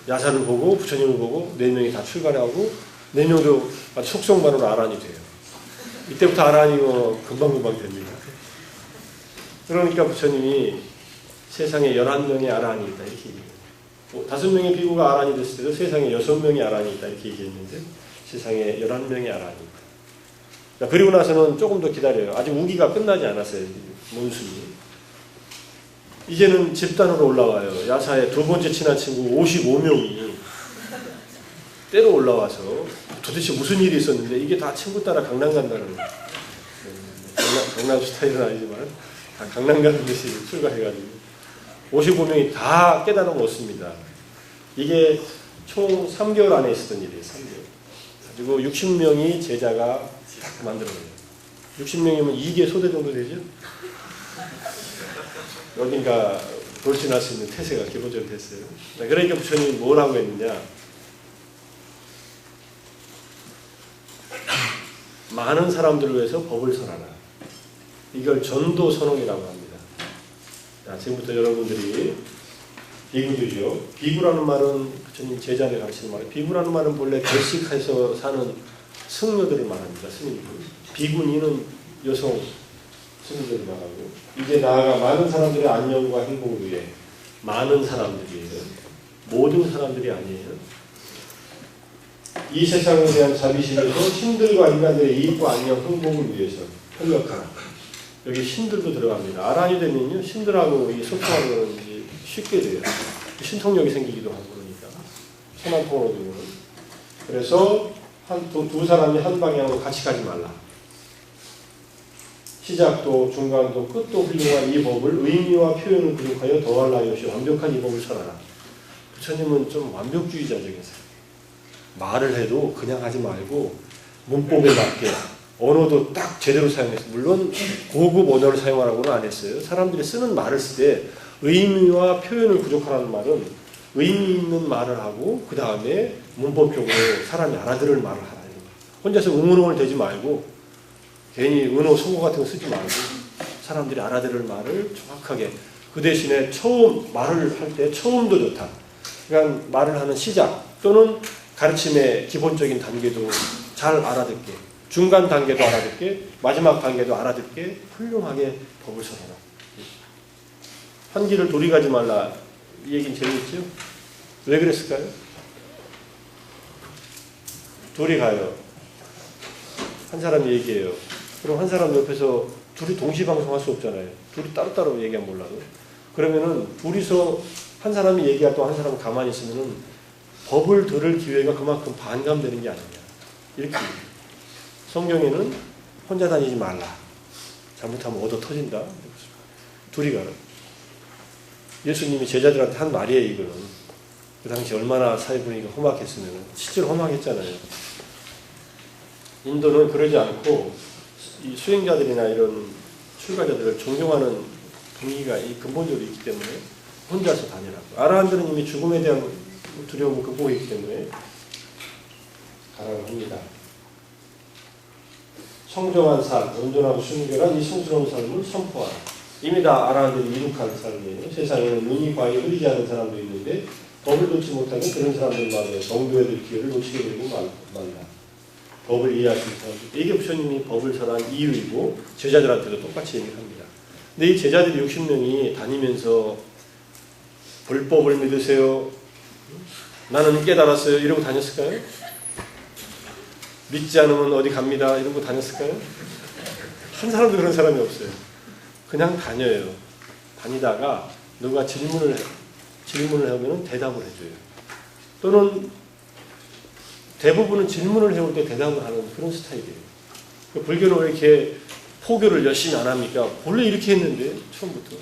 야사를 보고 부처님을 보고 4명이 다 출가를 하고 4명도 속성만으로 아란이 돼요. 이때부터 아란이 금방금방 됩니다. 그러니까 부처님이 세상에 11명의 아란이 있다 이렇게 얘기해요. 5명의 비구가 아란이 됐을 때도 세상에 6명의 아란이 있다 이렇게 얘기했는데 세상에 11명의 아란이 있다. 그리고 나서는 조금 더 기다려요. 아직 우기가 끝나지 않았어요. 몬순이. 이제는 집단으로 올라와요. 야사의 두 번째 친한 친구 55명이 때로 올라와서 도대체 무슨 일이 있었는데 이게 다 친구 따라 강남 간다는, 강남 스타일은 아니지만 다 강남 가는 듯이 출가해가지고 55명이 다 깨달음을 얻습니다. 이게 총 3개월 안에 있었던 일이에요. 3개월. 그리고 60명이 제자가 딱 만들어져요. 60명이면 2개 소대 정도 되죠? 어딘가 돌진할 수 있는 태세가 기본적으로 됐어요. 그러니까 부처님이 뭐라고 했느냐, 많은 사람들을 위해서 법을 설하라. 이걸 전도 선언이라고 합니다. 자, 지금부터 여러분들이 비구들이요. 비구라는 말은 부처님 제자를 가르치는 말이에요. 비구라는 말은 본래 결식해서 사는 승려들을 말합니다. 스님들. 비구니는 여성 스님들을 말하고, 이제 나아가 많은 사람들의 안녕과 행복을 위해, 많은 사람들이에요. 모든 사람들이 아니에요. 이 세상에 대한 자비심에서 신들과 인간들의 이익과 안녕, 행복을 위해서 협력하라. 여기 신들도 들어갑니다. 아란이 되면요, 신들하고 소통하는 건 이제 쉽게 돼요. 신통력이 생기기도 하고 그러니까. 선한통으로 되면. 그래서 두 사람이 한 방향으로 같이 가지 말라. 시작도 중간도 끝도 훌륭한 이 법을 의미와 표현을 부족하여 더할 나위 없이 완벽한 이 법을 설하라. 부처님은 좀 완벽주의자적이세요. 말을 해도 그냥 하지 말고 문법에 맞게 언어도 딱 제대로 사용했어요. 물론 고급 언어를 사용하라고는 안 했어요. 사람들이 쓰는 말을 쓸 때 의미와 표현을 부족하라는 말은 의미 있는 말을 하고 그 다음에 문법적으로 사람이 알아들을 말을 하라. 혼자서 웅얼웅얼 대지 말고 괜히 은어, 속어 같은 거 쓰지 말고 사람들이 알아들을 말을 정확하게, 그 대신에 처음 말을 할 때 처음도 좋다. 그러니까 말을 하는 시작 또는 가르침의 기본적인 단계도 잘 알아듣게, 중간 단계도 알아듣게, 마지막 단계도 알아듣게 훌륭하게 법을 설하라. 한 길을 도리 가지 말라. 이 얘기는 재미있죠? 왜 그랬을까요? 둘이 가요. 한 사람이 얘기해요. 그럼 한 사람 옆에서 둘이 동시 방송할 수 없잖아요. 둘이 따로따로 얘기하면 몰라도. 그러면은 둘이서 한 사람이 얘기하고 또 한 사람은 가만히 있으면은 법을 들을 기회가 그만큼 반감되는 게 아니냐. 이렇게. 성경에는 혼자 다니지 말라. 잘못하면 얻어 터진다. 둘이 가라. 예수님이 제자들한테 한 말이에요, 이거는. 그 당시 얼마나 사회 분위기가 험악했으면, 실제로 험악했잖아요. 인도는 그러지 않고 이 수행자들이나 이런 출가자들을 존경하는 분위기가 근본적으로 있기 때문에 혼자서 다니라고. 아라한들은 이미 죽음에 대한 두려움을 극복했기 때문에 가라고 합니다. 청정한 삶, 온전하고 순결한 이 성스러운 삶을 선포하라. 이미 다 아라한들이 이룩한 삶이에요. 세상에는 눈이 과히 흐리지 않은 사람도 있는데 법을 놓지 못하는 그런 사람들 말이에요. 정도에 들 기회를 놓치게 되고 말라. 법을 이해할 수 있는 사람들. 이게 부처님이 법을 설한 이유이고 제자들한테도 똑같이 얘기합니다. 근데 이 제자들이 60명이 다니면서 불법을 믿으세요. 나는 깨달았어요. 이러고 다녔을까요? 믿지 않으면 어디 갑니다. 이러고 다녔을까요? 한 사람도 그런 사람이 없어요. 그냥 다녀요. 다니다가 누가 질문을 하면 대답을 해줘요. 또는 대부분은 질문을 해올 때 대답을 하는 그런 스타일이에요. 불교는 왜 이렇게 포교를 열심히 안 합니까? 원래 이렇게 했는데 처음부터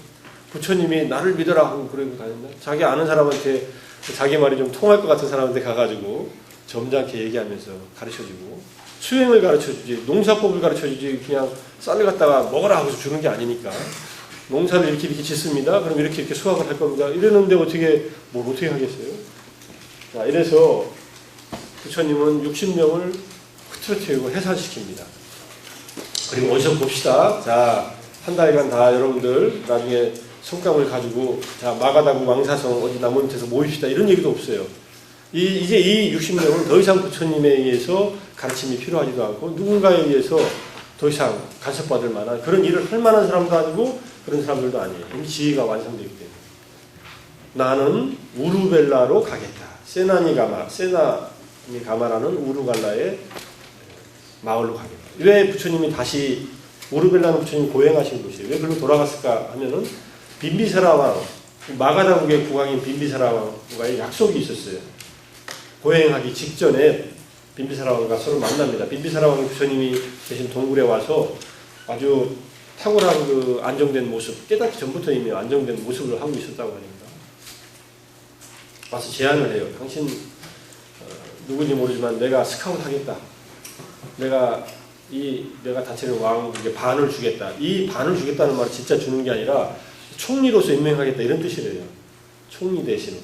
부처님이 나를 믿으라 하고 그러고 다녔나? 자기 아는 사람한테 자기 말이 좀 통할 것 같은 사람한테 가가지고 점잖게 얘기하면서 가르쳐주고 수행을 가르쳐주지 농사법을 가르쳐주지 그냥 쌀을 갖다가 먹으라 하고서 주는 게 아니니까 농사를 이렇게 짓습니다. 그럼 이렇게 수확을 할 겁니다. 이러는데 어떻게 하겠어요? 자, 이래서 부처님은 60명을 흐트러뜨리고 해산시킵니다. 그리고 어디서 봅시다. 자, 한 달간 다 여러분들 나중에 성감을 가지고 자, 마가다구 왕사성 어디 나무 밑에서 모입시다. 이런 얘기도 없어요. 이제 이 60명은 더 이상 부처님에 의해서 가르침이 필요하지도 않고 누군가에 의해서 더 이상 간섭받을 만한 그런 일을 할 만한 사람도 아니고 그런 사람들도 아니에요. 이미 지위가 완성되기 때문에. 나는 우르벨라로 가겠다. 세나니 가마라는 우르갈라의 마을로 가겠다. 왜 부처님이 다시 우르벨라는 부처님이 고행하신 곳이에요. 왜 그리로 돌아갔을까 하면은 빈비사라 왕, 마가다국의 국왕인 빈비사라 왕과의 약속이 있었어요. 고행하기 직전에 빈비사라 왕과 서로 만납니다. 빈비사라 왕이 부처님이 계신 동굴에 와서 아주 탁월한 그 안정된 모습, 깨닫기 전부터 이미 안정된 모습을 하고 있었다고 합니다. 와서 제안을 해요. 당신 누군지 모르지만 내가 스카웃 하겠다. 내가 다치는 왕에게 반을 주겠다. 이 반을 주겠다는 말은 진짜 주는 게 아니라 총리로서 임명하겠다 이런 뜻이래요. 총리 대신으로.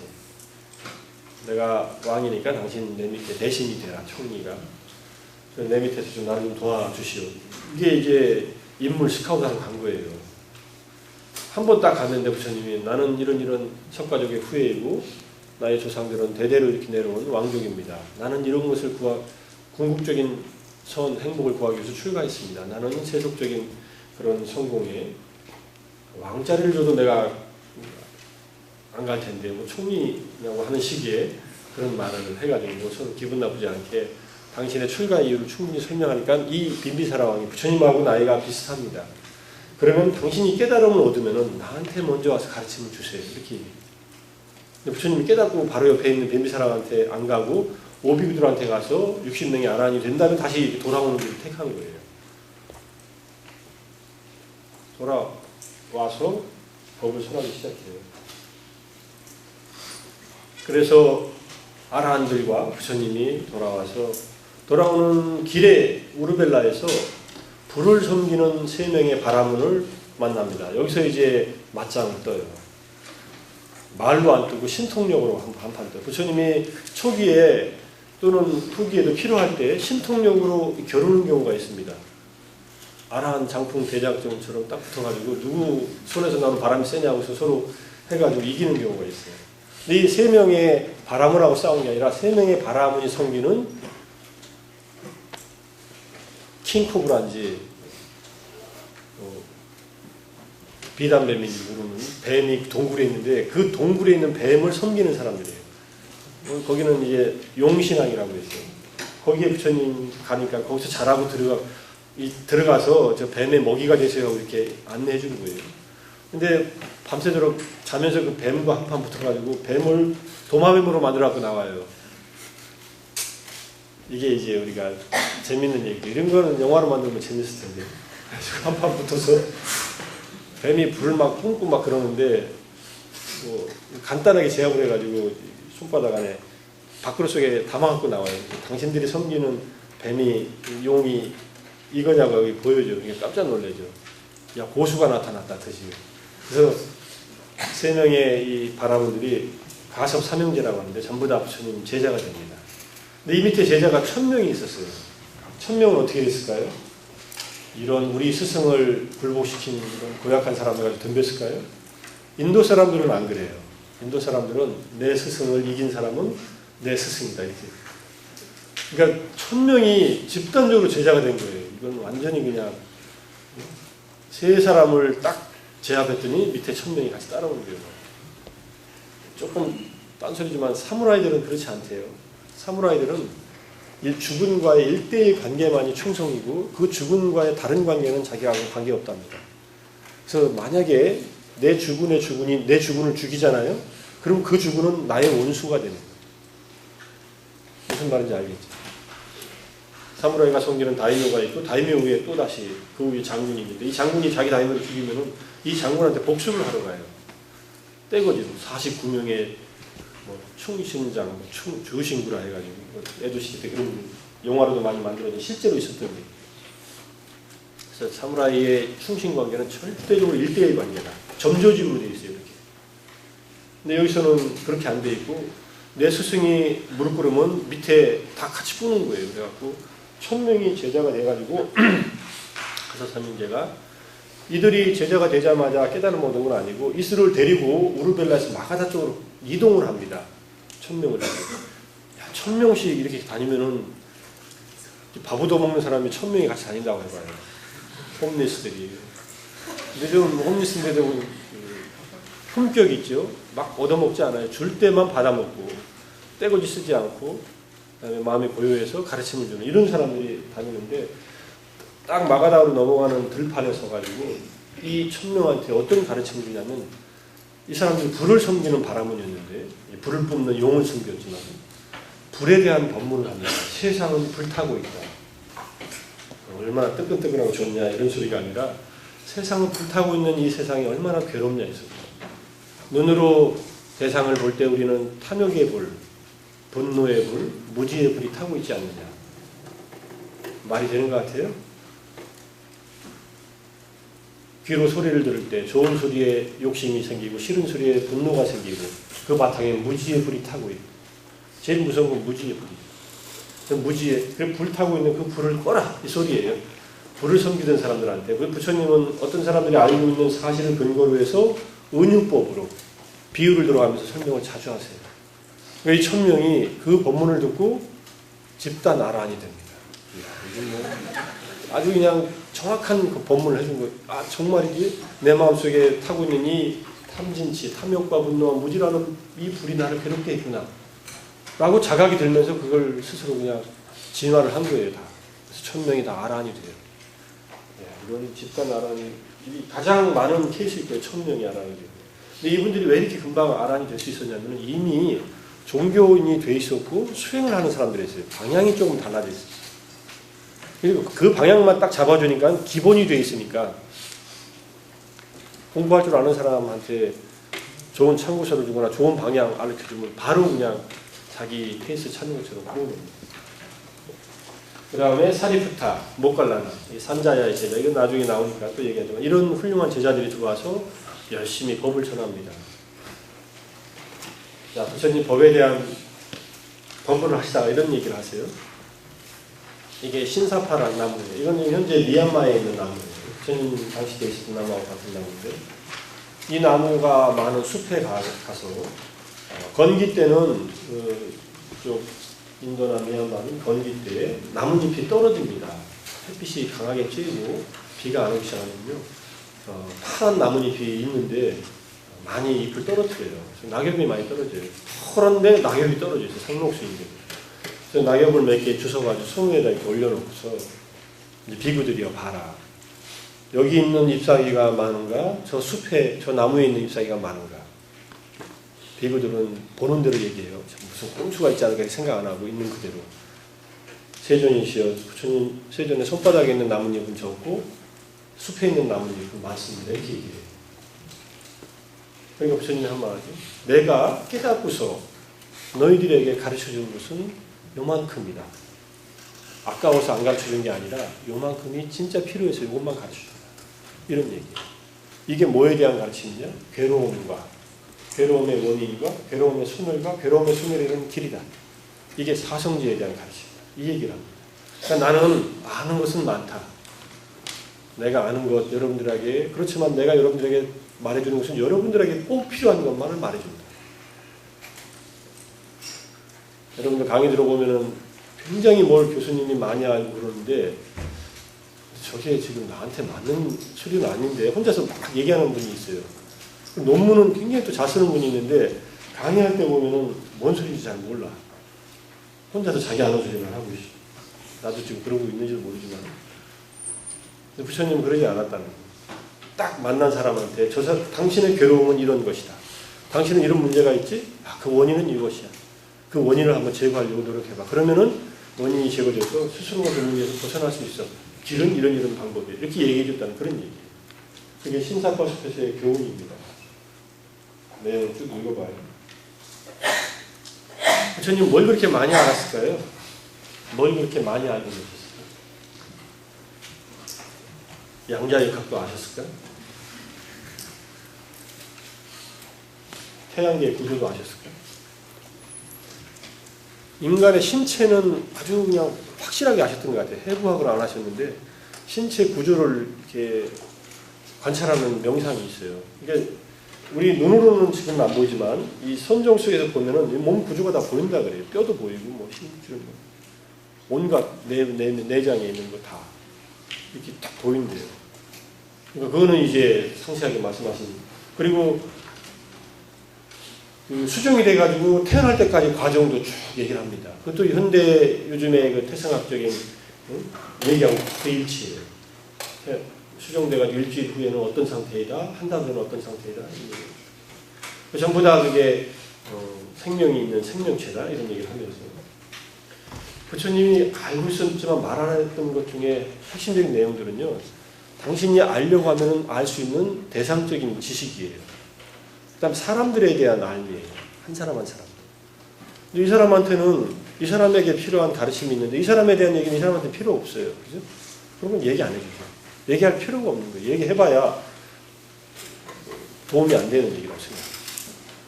내가 왕이니까 당신 내 밑에 대신이 되라. 총리가. 내 밑에서 좀 나를 좀 도와주시오. 이게 이제 인물 스카웃하러 간 거예요. 한 번 딱 갔는데 부처님이 나는 이런 석가족의 후예이고 나의 조상들은 대대로 이렇게 내려온 왕족입니다. 나는 이런 것을 궁극적인 행복을 구하기 위해서 출가했습니다. 나는 세속적인 그런 성공에 왕자리를 줘도 내가 안 갈 텐데 뭐 총리냐고 하는 시기에 그런 말을 해가지고 서로 기분 나쁘지 않게 당신의 출가 이유를 충분히 설명하니까 이 빈비사라 왕이 부처님하고 나이가 비슷합니다. 그러면 당신이 깨달음을 얻으면 나한테 먼저 와서 가르침을 주세요. 이렇게 얘기해요. 부처님이 깨닫고 바로 옆에 있는 빈비사라 왕한테 안 가고 오비구들한테 가서 60명이 아라한이 된다면 다시 돌아오는 길을 택하는 거예요. 돌아와서 법을 설하기 시작해요. 그래서 아라한들과 부처님이 돌아오는 길에 우르벨라에서 불을 섬기는 3명의 바라문을 만납니다. 여기서 이제 맞짱을 떠요. 말로 안 뜨고 신통력으로 한판 떠요. 부처님이 초기에 또는 후기에도 필요할 때 신통력으로 겨루는 경우가 있습니다. 아라한 장풍 대작정처럼 딱 붙어가지고 누구 손에서 나는 바람이 세냐고 해서 서로 해가지고 이기는 경우가 있어요. 근데 이 3명의 바라문하고 싸운 게 아니라 3명의 바라문이 섬기는 킹코브라인지 비단뱀인지 모르는 뱀이 동굴에 있는데 그 동굴에 있는 뱀을 섬기는 사람들이에요. 거기는 이제 용신왕이라고 했어요. 거기에 부처님 가니까 거기서 잘하고 들어가서 저 뱀의 먹이가 되세요 하고 이렇게 안내해 주는 거예요. 근데 밤새도록 자면서 그 뱀과 한판 붙어가지고 뱀을 도마뱀으로 만들어갖고 나와요. 이게 이제 우리가 재밌는 얘기. 이런 거는 영화로 만들면 재밌을 텐데. 한판 붙어서 뱀이 불을 막 뿜고 막 그러는데 뭐 간단하게 제압을 해가지고 손바닥 안에 밖으로 속에 담아갖고 나와요. 당신들이 섬기는 뱀이 용이 이거냐고 여기 보여줘요. 깜짝 놀라죠. 야, 고수가 나타났다 뜻이에요. 그래서 세 명의 이 바라보들이 가섭 삼형제라고 하는데 전부 다 부처님 제자가 됩니다. 근데 이 밑에 제자가 1000명이 있었어요. 1000명은 어떻게 됐을까요? 이런 우리 스승을 굴복시킨 이런 고약한 사람들 가지고 덤볐을까요? 인도 사람들은 안 그래요. 인도 사람들은 내 스승을 이긴 사람은 내 스승이다 이렇게. 그러니까 1000명이 집단적으로 제자가 된 거예요. 이건 완전히 그냥 세 사람을 딱 제압했더니 밑에 1000명이 같이 따라오는 거예요. 조금 딴소리지만 사무라이들은 그렇지 않대요. 사무라이들은 주군과의 1대1 관계만이 충성이고 그 주군과의 다른 관계는 자기하고 관계없답니다. 그래서 만약에 내 주군의 주군이 내 주군을 죽이잖아요. 그럼 그 주군은 나의 원수가 되는 거예요. 무슨 말인지 알겠죠? 사무라이가 섬기는 다이묘가 있고 다이묘 위에 또다시 그 위에 장군이 있는데 이 장군이 자기 다이묘를 죽이면은 이 장군한테 복수를 하러 가요. 떼거지로 49명의 뭐 충신장, 주신구라 해가지고 에도시 때 그런 영화로도 많이 만들어진 실제로 있었던 게. 그래서 사무라이의 충신 관계는 절대적으로 1대1 관계다. 점조직으로 되어 있어요. 이렇게. 근데 여기서는 그렇게 안 돼 있고 내 스승이 무릎 꿇으면 밑에 다 같이 뿌는 거예요. 그래갖고 1000명이 제자가 돼가지고 그래서 삼형제가 이들이 제자가 되자마자 깨달음을 얻은 건 아니고 이슬을 데리고 우르벨라에서 마가다 쪽으로 이동을 합니다. 1000명을. 1000명씩 이렇게 다니면은 밥도 먹는 사람이 1000명이 같이 다닌다고 해봐요. 홈리스들이. 근데 좀 홈리스인데도 품격이 있죠. 막 얻어먹지 않아요. 줄 때만 받아먹고 떼거지 쓰지 않고 그다음에 마음이 고요해서 가르침을 주는 이런 사람들이 다니는데 딱 마가다로 넘어가는 들판에 서가지고 이 1000명한테 어떤 가르침을 주냐면 이 사람들이 불을 섬기는 바라문이었는데 불을 뿜는 용을 섬겼지만 불에 대한 법문을 합니다. 세상은 불타고 있다. 얼마나 뜨끈뜨끈하고 좋냐 이런 소리가 아니라 세상은 불타고 있는 이 세상이 얼마나 괴롭냐 이 소리. 눈으로 세상을 볼 때 우리는 탐욕의 불, 분노의 불, 무지의 불이 타고 있지 않느냐. 말이 되는 것 같아요? 귀로 소리를 들을 때 좋은 소리에 욕심이 생기고 싫은 소리에 분노가 생기고 그 바탕에 무지의 불이 타고 있고 제일 무서운 건 무지의 불이에요. 무지의 불 타고 있는 그 불을 꺼라 이 소리예요. 불을 섬기던 사람들한테 부처님은 어떤 사람들이 알고 있는 사실을 근거로 해서 은유법으로 비유를 들어가면서 설명을 자주 하세요. 그러니까 이 1000명이 그 법문을 듣고 집단 아란이 됩니다. 이건 뭐 아주 그냥 정확한 그 법문을 해준 거예요. 아 정말이지 내 마음속에 타고 있는 이 탐진치, 탐욕과 분노와 무지라는 이 불이 나를 괴롭게 했구나 라고 자각이 들면서 그걸 스스로 그냥 진화를 한 거예요. 다. 그래서 1000명이 다 아란이 돼요. 이건 집단 아란이 가장 많은 케이스일 거예요. 1000명이 아란이 돼요. 근데 이분들이 왜 이렇게 금방 아란이 될 수 있었냐면 이미 종교인이 돼 있었고 수행을 하는 사람들이었어요. 방향이 조금 달라져 있어요. 그리고 그 방향만 딱 잡아주니까 기본이 돼 있으니까 공부할 줄 아는 사람한테 좋은 참고서를 주거나 좋은 방향 알려주면 바로 그냥 자기 페이스 찾는 것처럼 하는 겁니다. 그 다음에 사리푸타, 모칼라나, 산자야의 제자, 이건 나중에 나오니까 또 얘기하지만 이런 훌륭한 제자들이 들어와서 열심히 법을 전합니다. 자, 부처님 법에 대한 법문을 하시다가 이런 얘기를 하세요. 이게 신사파라는 나무예요. 이건 현재 미얀마에 있는 나무예요. 부처님 당시에 있었던 나무하고 같은 나무인데 이 나무가 많은 숲에 가서 건기 때는 쪽 인도나 미얀마는 건기 때 나뭇잎이 떨어집니다. 햇빛이 강하게 쬐고 비가 안 오기 시작하면요. 파란 나뭇잎이 있는데 많이 잎을 떨어뜨려요. 낙엽이 많이 떨어져요. 그런데 낙엽이 떨어져 있어요. 상록수인데. 그래서 낙엽을 몇 개 주워가지고 손에다 이렇게 올려놓고서 이제 비구들이요 봐라. 여기 있는 잎사귀가 많은가? 저 숲에 저 나무에 있는 잎사귀가 많은가? 비구들은 보는 대로 얘기해요. 무슨 꼼수가 있지 않을까 생각 안 하고 있는 그대로. 세존이시여 부처님 세존의 손바닥에 있는 나뭇잎은 적고 숲에 있는 나뭇잎은 많습니다. 이렇게 얘기해요. 그러니까 부처님이 한 말하죠. 내가 깨닫고서 너희들에게 가르쳐준 것은 요만큼이다. 아까워서 안 가르쳐준 게 아니라 요만큼이 진짜 필요해서 이것만 가르쳐준다. 이런 얘기예요. 이게 뭐에 대한 가르침이냐? 괴로움의 원인과 괴로움의 순혈과 괴로움의 순혈이라는 길이다. 이게 사성제에 대한 가르침이다. 이 얘기를 합니다. 그러니까 나는 아는 것은 많다. 내가 아는 것 여러분들에게, 그렇지만 내가 여러분들에게 말해주는 것은 여러분들에게 꼭 필요한 것만을 말해준다. 여러분들 강의 들어보면은 굉장히 뭘 교수님이 많이 알고 그러는데 저게 지금 나한테 맞는 소리는 아닌데 혼자서 막 얘기하는 분이 있어요. 논문은 굉장히 또 잘 쓰는 분이 있는데 강의할 때 보면은 뭔 소리인지 잘 몰라. 혼자서 자기 아는 소리만 하고 있어. 나도 지금 그러고 있는지도 모르지만. 부처님은 그러지 않았다는 거예요. 딱 만난 사람한테 당신의 괴로움은 이런 것이다. 당신은 이런 문제가 있지? 그 원인은 이것이야. 그 원인을 한번 제거하려고 노력해봐. 그러면은 원인이 제거돼서 스스로가 그 문제에서 벗어날 수 있어. 길은 이런 방법이에요. 이렇게 얘기해줬다는 그런 얘기예요. 그게 신사과 숲에서의 교훈입니다. 내용을 쭉 읽어봐요. 부처님 뭘 그렇게 많이 알았을까요? 뭘 그렇게 많이 알고 계셨을까요? 양자역학도 아셨을까요? 태양계의 구조도 아셨을까요? 인간의 신체는 아주 그냥 확실하게 아셨던 것 같아요. 해부학을 안 하셨는데 신체 구조를 이렇게 관찰하는 명상이 있어요. 그러니까 우리 눈으로는 지금 안 보이지만 이 선정 속에서 보면은 몸 구조가 다 보인다 그래요. 뼈도 보이고 뭐 심줄 뭐 온갖 내장에 있는 거 다 이렇게 딱 보인대요. 그러니까 그거는 이제 상세하게 말씀하신. 그리고 그 수정이 돼가지고 태어날 때까지 과정도 쭉 얘기를 합니다. 그것도 현대 요즘의 그 태생학적인 얘기하고 그 일치예요. 수정돼가지고 일주일 후에는 어떤 상태이다, 한 달 후에는 어떤 상태이다. 전부 다 그게 생명이 있는 생명체다 이런 얘기를 하면서 부처님이 알고 있었지만 말 안 했던 것 중에 핵심적인 내용들은요. 당신이 알려고 하면 알 수 있는 대상적인 지식이에요. 그 다음 사람들에 대한 알미예요. 한 사람 한 사람. 이 사람한테는 이 사람에게 필요한 가르침이 있는데 이 사람에 대한 얘기는 이 사람한테 필요 없어요. 그죠? 그런 건 얘기 안 해주죠. 얘기할 필요가 없는 거예요. 얘기해봐야 도움이 안 되는 얘기라고 생각해요.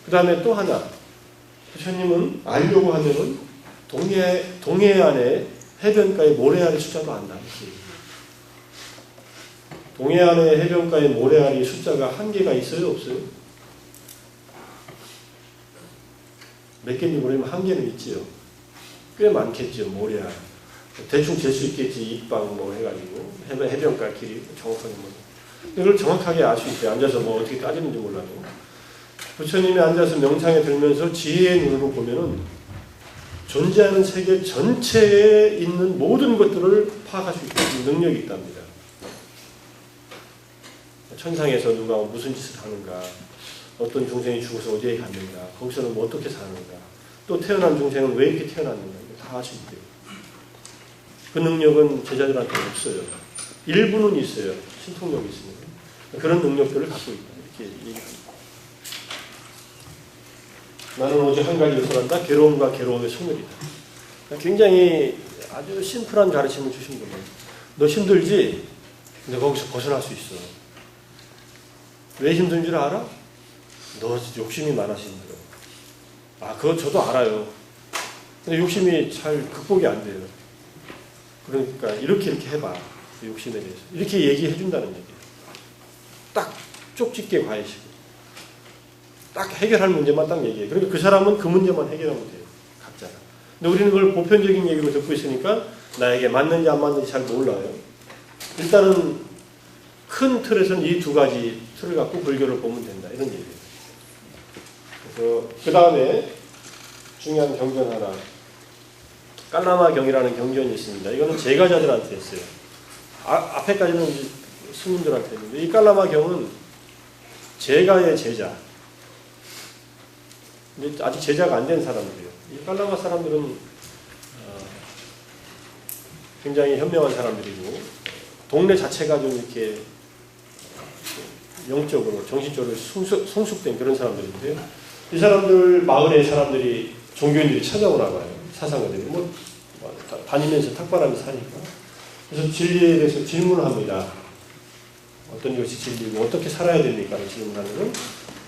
그 다음에 또 하나. 부처님은 알려고 하면은 동해안의 해변가의 모래알의 숫자도 안다. 동해안의 해변가의 모래알이 숫자가 한계가 있어요? 없어요? 몇 개인지 모르지만 한계는 있지요. 꽤 많겠죠. 모래알. 대충 잴 수 있겠지. 입방 뭐 해가지고 해변가 길이 정확하게 뭐 이걸 정확하게 알 수 있어요. 앉아서 뭐 어떻게 따지는지 몰라도 부처님이 앉아서 명상에 들면서 지혜의 눈으로 보면은 존재하는 세계 전체에 있는 모든 것들을 파악할 수 있는 능력이 있답니다. 천상에서 누가 무슨 짓을 하는가, 어떤 중생이 죽어서 어디에 갔는가, 거기서는 뭐 어떻게 사는가, 또 태어난 중생은 왜 이렇게 태어났는가, 다 알 수 있대요. 그 능력은 제자들한테 없어요. 일부는 있어요. 신통력이 있으니까. 그런 능력들을 갖고 있다. 이렇게 얘기합니다. 나는 오직 한 가지를 선한다. 괴로움과 괴로움의 소멸이다. 굉장히 아주 심플한 가르침을 주신 겁니다. 너 힘들지? 근데 거기서 벗어날 수 있어. 왜 힘든 줄 알아? 너 욕심이 많아서 힘들어. 아, 그거 저도 알아요. 근데 욕심이 잘 극복이 안 돼요. 그러니까 이렇게 해봐. 욕심에 대해서. 이렇게 얘기해 준다는 얘기예요. 딱 쪽집게 과외시고 딱 해결할 문제만 딱 얘기해요. 그러니까 그 사람은 그 문제만 해결하면 돼요. 각자가. 근데 우리는 그걸 보편적인 얘기로 듣고 있으니까 나에게 맞는지 안 맞는지 잘 몰라요. 일단은 큰 틀에서는 이 두 가지 틀을 갖고 불교를 보면 된다. 이런 얘기예요. 그래서 그 다음에 중요한 경전 하나. 깔라마경이라는 경전이 있습니다. 이거는 제가자들한테 했어요. 앞에까지는 이제 스님들한테 했는데 이 깔라마경은 제가의 제자. 근데 아직 제자가 안 된 사람들이에요. 이 깔라마 사람들은 굉장히 현명한 사람들이고 동네 자체가 좀 이렇게 영적으로 정신적으로 성숙된 그런 사람들인데요. 이 사람들 마을의 사람들이 종교인들이 찾아오나 봐요. 사상가들이 뭐 다니면서 탁발하면서 사니까. 그래서 진리에 대해서 질문을 합니다. 어떤 것이 진리고 어떻게 살아야 됩니까? 라는 질문하는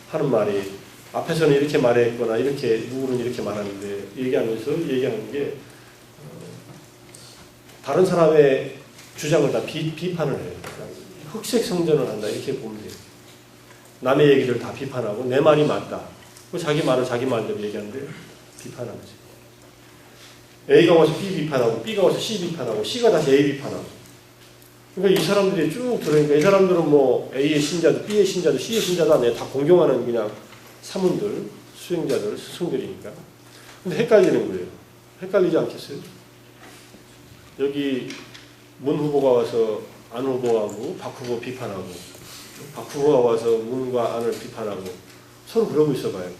하는 말이 앞에서는 이렇게 말했거나 이렇게 누구는 이렇게 말하는데 얘기하는 게 다른 사람의 주장을 다 비판을 해요. 흑색 성전을 한다 이렇게 보면 돼요. 남의 얘기를 다 비판하고 내 말이 맞다. 자기 말을 자기 말대로 얘기하는데 비판하는 거지. A가 와서 B 비판하고 B가 와서 C 비판하고 C가 다시 A 비판하고. 그러니까 이 사람들이 쭉 들으니까 이 사람들은 뭐 A의 신자도 B의 신자도 C의 신자도 아니에요. 다 공경하는 그냥 사문들, 수행자들, 스승들이니까. 근데 헷갈리는 거예요. 헷갈리지 않겠어요? 여기 문 후보가 와서 안 후보하고 박 후보 비판하고 박 후보가 와서 문과 안을 비판하고 서로 그러고 있어봐요.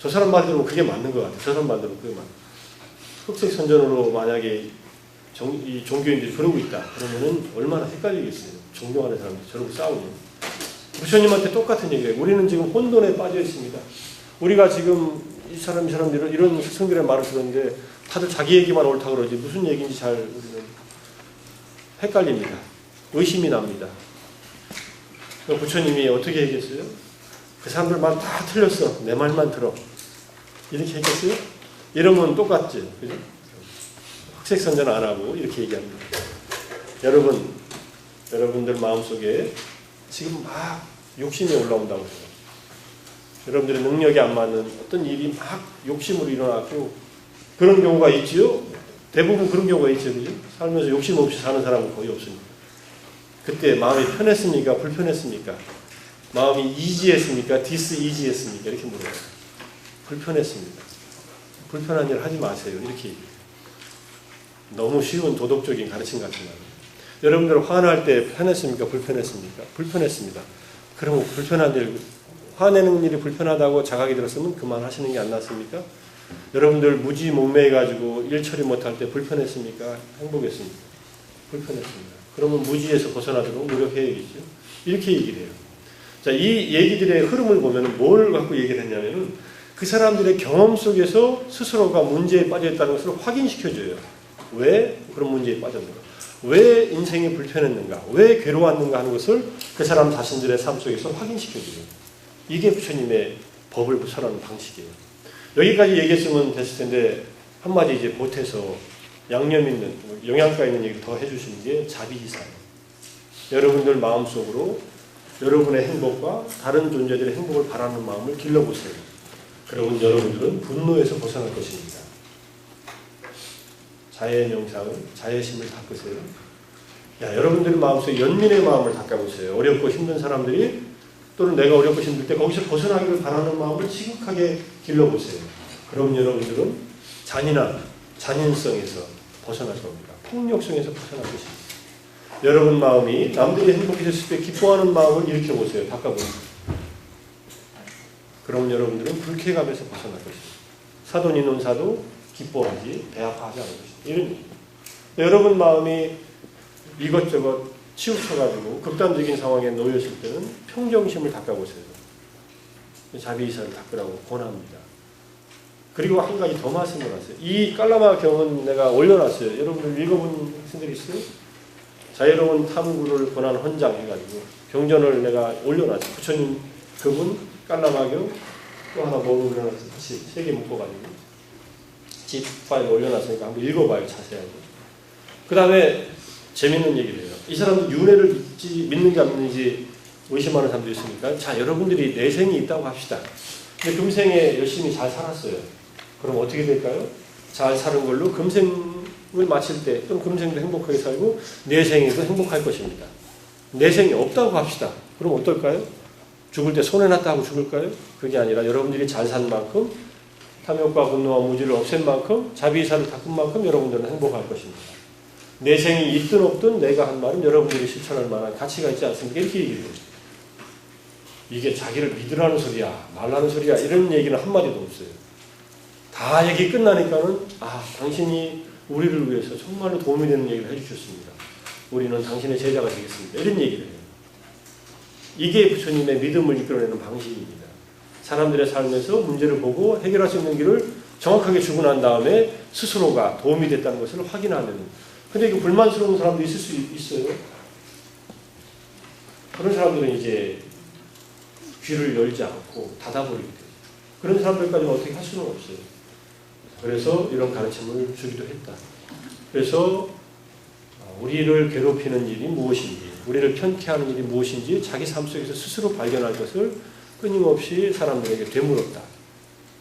저 사람 말대로 그게 맞는 것 같아요. 저 사람 말대로 그게 맞는. 흑색 선전으로 만약에 이 종교인들이 그러고 있다. 그러면은 얼마나 헷갈리겠어요. 존경하는 사람들이 저러고 싸우면. 부처님한테 똑같은 얘기예요. 우리는 지금 혼돈에 빠져 있습니다. 우리가 지금 이 사람들은 이런 스승들의 말을 들었는데 다들 자기 얘기만 옳다 그러지 무슨 얘기인지 잘 우리는 헷갈립니다. 의심이 납니다. 부처님이 어떻게 얘기했어요? 그 사람들 말 다 틀렸어. 내 말만 들어. 이렇게 얘기했어요? 이러면 똑같지. 그죠? 흑색 선전 안 하고 이렇게 얘기합니다. 여러분들 마음속에 지금 막 욕심이 올라온다고 해요. 여러분들의 능력이 안 맞는 어떤 일이 막 욕심으로 일어나고 그런 경우가 있지요? 대부분 그런 경우가 있죠. 그죠? 살면서 욕심 없이 사는 사람은 거의 없습니다. 그때 마음이 편했습니까? 불편했습니까? 마음이 이지했습니까? 디스이지했습니까? 이렇게 물어요. 불편했습니다. 불편한 일 하지 마세요. 이렇게 얘기해요. 너무 쉬운 도덕적인 가르침 같은 말. 여러분들 화날 때 편했습니까? 불편했습니까? 불편했습니다. 그럼 불편한 일, 화내는 일이 불편하다고 자각이 들었으면 그만하시는 게 안 낫습니까? 여러분들 무지 목매해가지고 일 처리 못할 때 불편했습니까? 행복했습니까? 불편했습니다. 그러면 무지에서 벗어나도록 노력해야겠죠. 이렇게 얘기를 해요. 자, 이 얘기들의 흐름을 보면 뭘 갖고 얘기를 했냐면은 그 사람들의 경험 속에서 스스로가 문제에 빠져있다는 것을 확인시켜줘요. 왜 그런 문제에 빠졌는가? 왜 인생이 불편했는가? 왜 괴로웠는가 하는 것을 그 사람 자신들의 삶 속에서 확인시켜줘요. 이게 부처님의 법을 설하는 방식이에요. 여기까지 얘기했으면 됐을 텐데 한마디 이제 보태서 양념 있는, 영양가 있는 얘기를 더 해주시는 게 자비이사예요. 여러분들 마음속으로 여러분의 행복과 다른 존재들의 행복을 바라는 마음을 길러보세요. 그러면 여러분들은 분노에서 벗어날 것입니다. 자의 명상을, 자의심을 닦으세요. 여러분들의 마음속에 연민의 마음을 닦아보세요. 어렵고 힘든 사람들이 또는 내가 어렵고 힘들 때 거기서 벗어나기를 바라는 마음을 지극하게 길러보세요. 그럼 여러분들은 잔인함, 잔인성에서 벗어날 겁니다. 폭력성에서 벗어날 것입니다. 여러분 마음이 남들이 행복해졌을 때 기뻐하는 마음을 일으켜보세요. 닦아보세요. 그럼 여러분들은 불쾌감에서 벗어날 것입니다. 사돈 있는 사도 기뻐하지 배 아파하지 않을 것입니다. 이런 얘기입니다. 여러분 마음이 이것저것 치우쳐가지고 극단적인 상황에 놓였을 때는 평정심을 닦아보세요. 자비이사를 닦으라고 권합니다. 그리고 한 가지 더 말씀을 하세요. 이 깔라마 경은 내가 올려놨어요. 여러분들 읽어본 학생들 있어요? 자유로운 탐구를 권한 헌장 해가지고 경전을 내가 올려놨어요. 부처님 그분 깔라마 경 또 하나 뭐 올려놨어요. 같이 3개 묶어가지고 집 파일 올려놨으니까 한번 읽어봐요. 자세하게. 그 다음에 재밌는 얘기를 해요. 이 사람들 윤회를 믿는지 안 믿는지 의심하는 사람도 있으니까 자 여러분들이 내생이 있다고 합시다. 근데 금생에 열심히 잘 살았어요. 그럼 어떻게 될까요? 잘 사는 걸로 금생을 마칠 때 또는 금생도 행복하게 살고 내생에도 행복할 것입니다. 내생이 없다고 합시다. 그럼 어떨까요? 죽을 때 손해났다고 죽을까요? 그게 아니라 여러분들이 잘 산 만큼 탐욕과 분노와 무지를 없앤 만큼 자비이사를 닦은 만큼 여러분들은 행복할 것입니다. 내생이 있든 없든 내가 한 말은 여러분들이 실천할 만한 가치가 있지 않습니까? 이렇게 얘기해요. 이게 자기를 믿으라는 소리야, 말라는 소리야 이런 얘기는 한마디도 없어요. 다 얘기 끝나니까는 당신이 우리를 위해서 정말로 도움이 되는 얘기를 해주셨습니다. 우리는 당신의 제자가 되겠습니다. 이런 얘기를 해요. 이게 부처님의 믿음을 이끌어내는 방식입니다. 사람들의 삶에서 문제를 보고 해결할 수 있는 길을 정확하게 주고 난 다음에 스스로가 도움이 됐다는 것을 확인하는. 근데 이거 불만스러운 사람도 있을 수 있어요. 그런 사람들은 이제 귀를 열지 않고 닫아버리게 돼요. 그런 사람들까지는 어떻게 할 수는 없어요. 그래서 이런 가르침을 주기도 했다. 그래서 우리를 괴롭히는 일이 무엇인지, 우리를 편케하는 일이 무엇인지 자기 삶 속에서 스스로 발견할 것을 끊임없이 사람들에게 되물었다.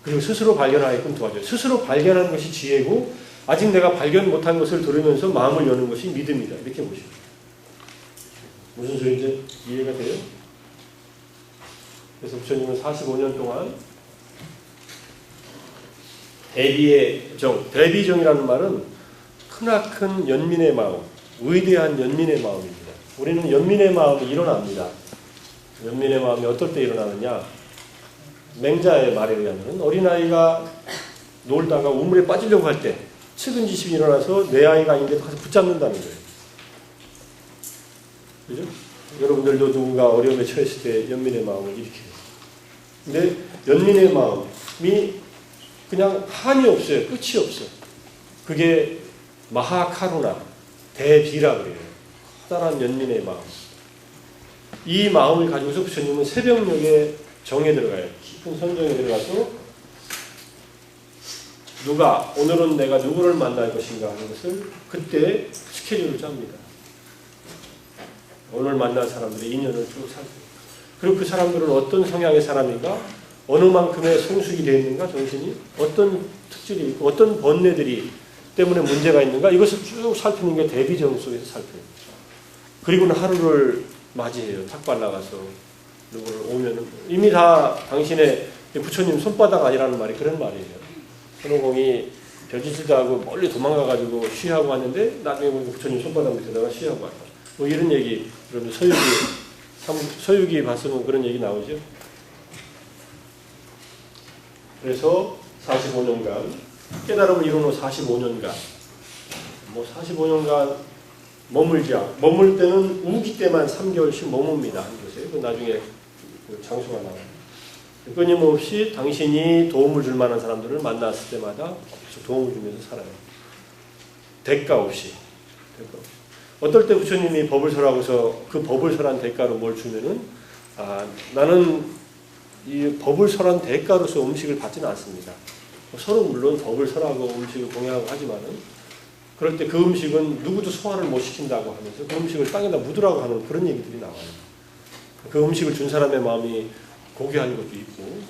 그리고 스스로 발견하게끔 도와줘요. 스스로 발견하는 것이 지혜고 아직 내가 발견 못한 것을 들으면서 마음을 여는 것이 믿음이다. 이렇게 보시면 무슨 소리인지 이해가 돼요? 그래서 부처님은 45년 동안 대비의 정, 대비정이라는 말은 크나큰 연민의 마음, 위대한 연민의 마음입니다. 우리는 연민의 마음이 일어납니다. 연민의 마음이 어떨 때 일어나느냐? 맹자의 말에 의하면 어린아이가 놀다가 우물에 빠지려고 할 때 측은지심이 일어나서 내 아이가 아닌데 가서 붙잡는다는 거예요. 그죠? 여러분들도 누군가 어려움에 처했을 때 연민의 마음을 일으켜요. 근데 연민의 마음이 그냥 한이 없어요. 끝이 없어. 그게 마하카루나, 대비라 그래요. 커다란 연민의 마음. 이 마음을 가지고서 부처님은 새벽녘에 정에 들어가요. 깊은 선정에 들어가서 오늘은 내가 누구를 만날 것인가 하는 것을 그때 스케줄을 짭니다. 오늘 만날 사람들의 인연을 쭉 살펴요. 그리고 그 사람들은 어떤 성향의 사람인가, 어느 만큼의 성숙이 되어 있는가, 정신이 어떤 특질이 있고 어떤 번뇌들이 때문에 문제가 있는가, 이것을 쭉 살피는 게 대비정 속에서 살펴요. 그리고는 하루를 맞이해요. 탁발 나가서 누구를 오면은 이미 다 당신의 부처님 손바닥 아니라는 말이 그런 말이에요. 손오공이 별짓을도 하고 멀리 도망가가지고 쉬하고 왔는데 나중에 보니까 부처님 손바닥 밑에다가 쉬하고 왔다. 뭐 이런 얘기, 여러분 서유기 봤으면 그런 얘기 나오죠. 그래서 45년간 깨달음을 이룬 후 45년간 45년간 머물 때는 우기 때만 3개월씩 머뭅니다. 한 곳에. 나중에 장소가 나와요. 끊임없이 당신이 도움을 줄 만한 사람들을 만났을 때마다 도움을 주면서 살아요. 대가 없이. 어떨 때 부처님이 법을 설하고서 그 법을 설한 대가로 뭘 주면은 나는 이 법을 설한 대가로서 음식을 받지는 않습니다. 서로 물론 법을 설하고 음식을 공양하고 하지만은 그럴 때 그 음식은 누구도 소화를 못 시킨다고 하면서 그 음식을 땅에다 묻으라고 하는 그런 얘기들이 나와요. 그 음식을 준 사람의 마음이 고귀한 것도 있고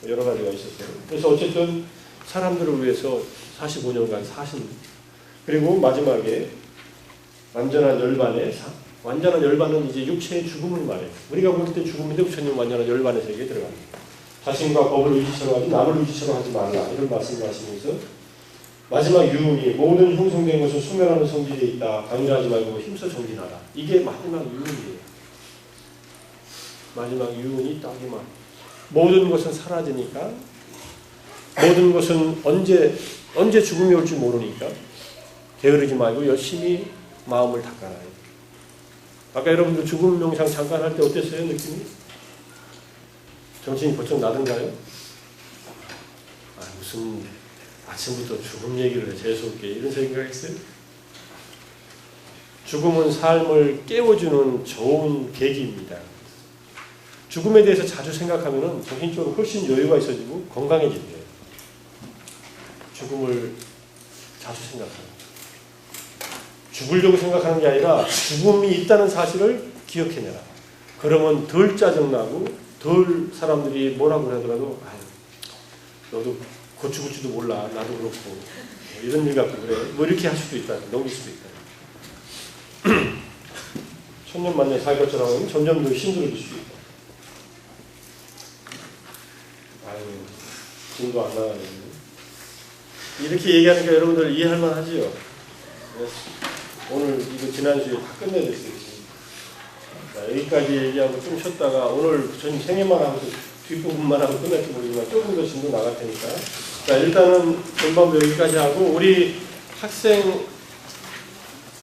여러 가지가 있었어요. 그래서 어쨌든 사람들을 위해서 45년간 사신. 그리고 마지막에 완전한 열반은 이제 육체의 죽음을 말해요. 우리가 볼 때 죽음인데 부처님은 완전한 열반의 세계에 들어갑니다. 자신과 법을 의지처럼 하지 남을 의지처럼 하지 말라. 이런 말씀을 하시면서 마지막 유언이 모든 형성된 것은 수멸하는 성질에 있다. 강요하지 말고 힘써 정진하라. 이게 마지막 유언이에요. 마지막 유언이 딱 이 말. 모든 것은 사라지니까, 모든 것은 언제 죽음이 올지 모르니까 게으르지 말고 열심히 마음을 닦아라. 아까 여러분들 죽음 명상 잠깐 할 때 어땠어요? 느낌이? 정신이 번쩍 나던가요? 무슨 아침부터 죽음 얘기를 해, 재수없게 이런 생각했어요? 죽음은 삶을 깨워주는 좋은 계기입니다. 죽음에 대해서 자주 생각하면 정신적으로 훨씬 여유가 있어지고 건강해집니다. 죽음을 자주 생각해요. 죽으려고 생각하는 게 아니라 죽음이 있다는 사실을 기억해내라. 그러면 덜 짜증나고 덜 사람들이 뭐라고 하더라도 너도 곧 죽을지도 몰라. 나도 그렇고 이런 일 갖고 그래. 뭐 이렇게 할 수도 있다. 넘길 수도 있다. 천년만년 살 것처럼 하면 점점 더 힘들어질 수도 있다. 돈도 안 나가는데 이렇게 얘기하니까 여러분들 이해할 만하지요? 오늘 이거 지난주에 다 끝내야 됐어요. 여기까지 얘기하고 좀 쉬었다가 오늘 부처님 생애만 하고 뒷부분만 하고 끝날지 모르지만 조금 더 진도 나갈 테니까. 자, 일단은 전반부 여기까지 하고 우리 학생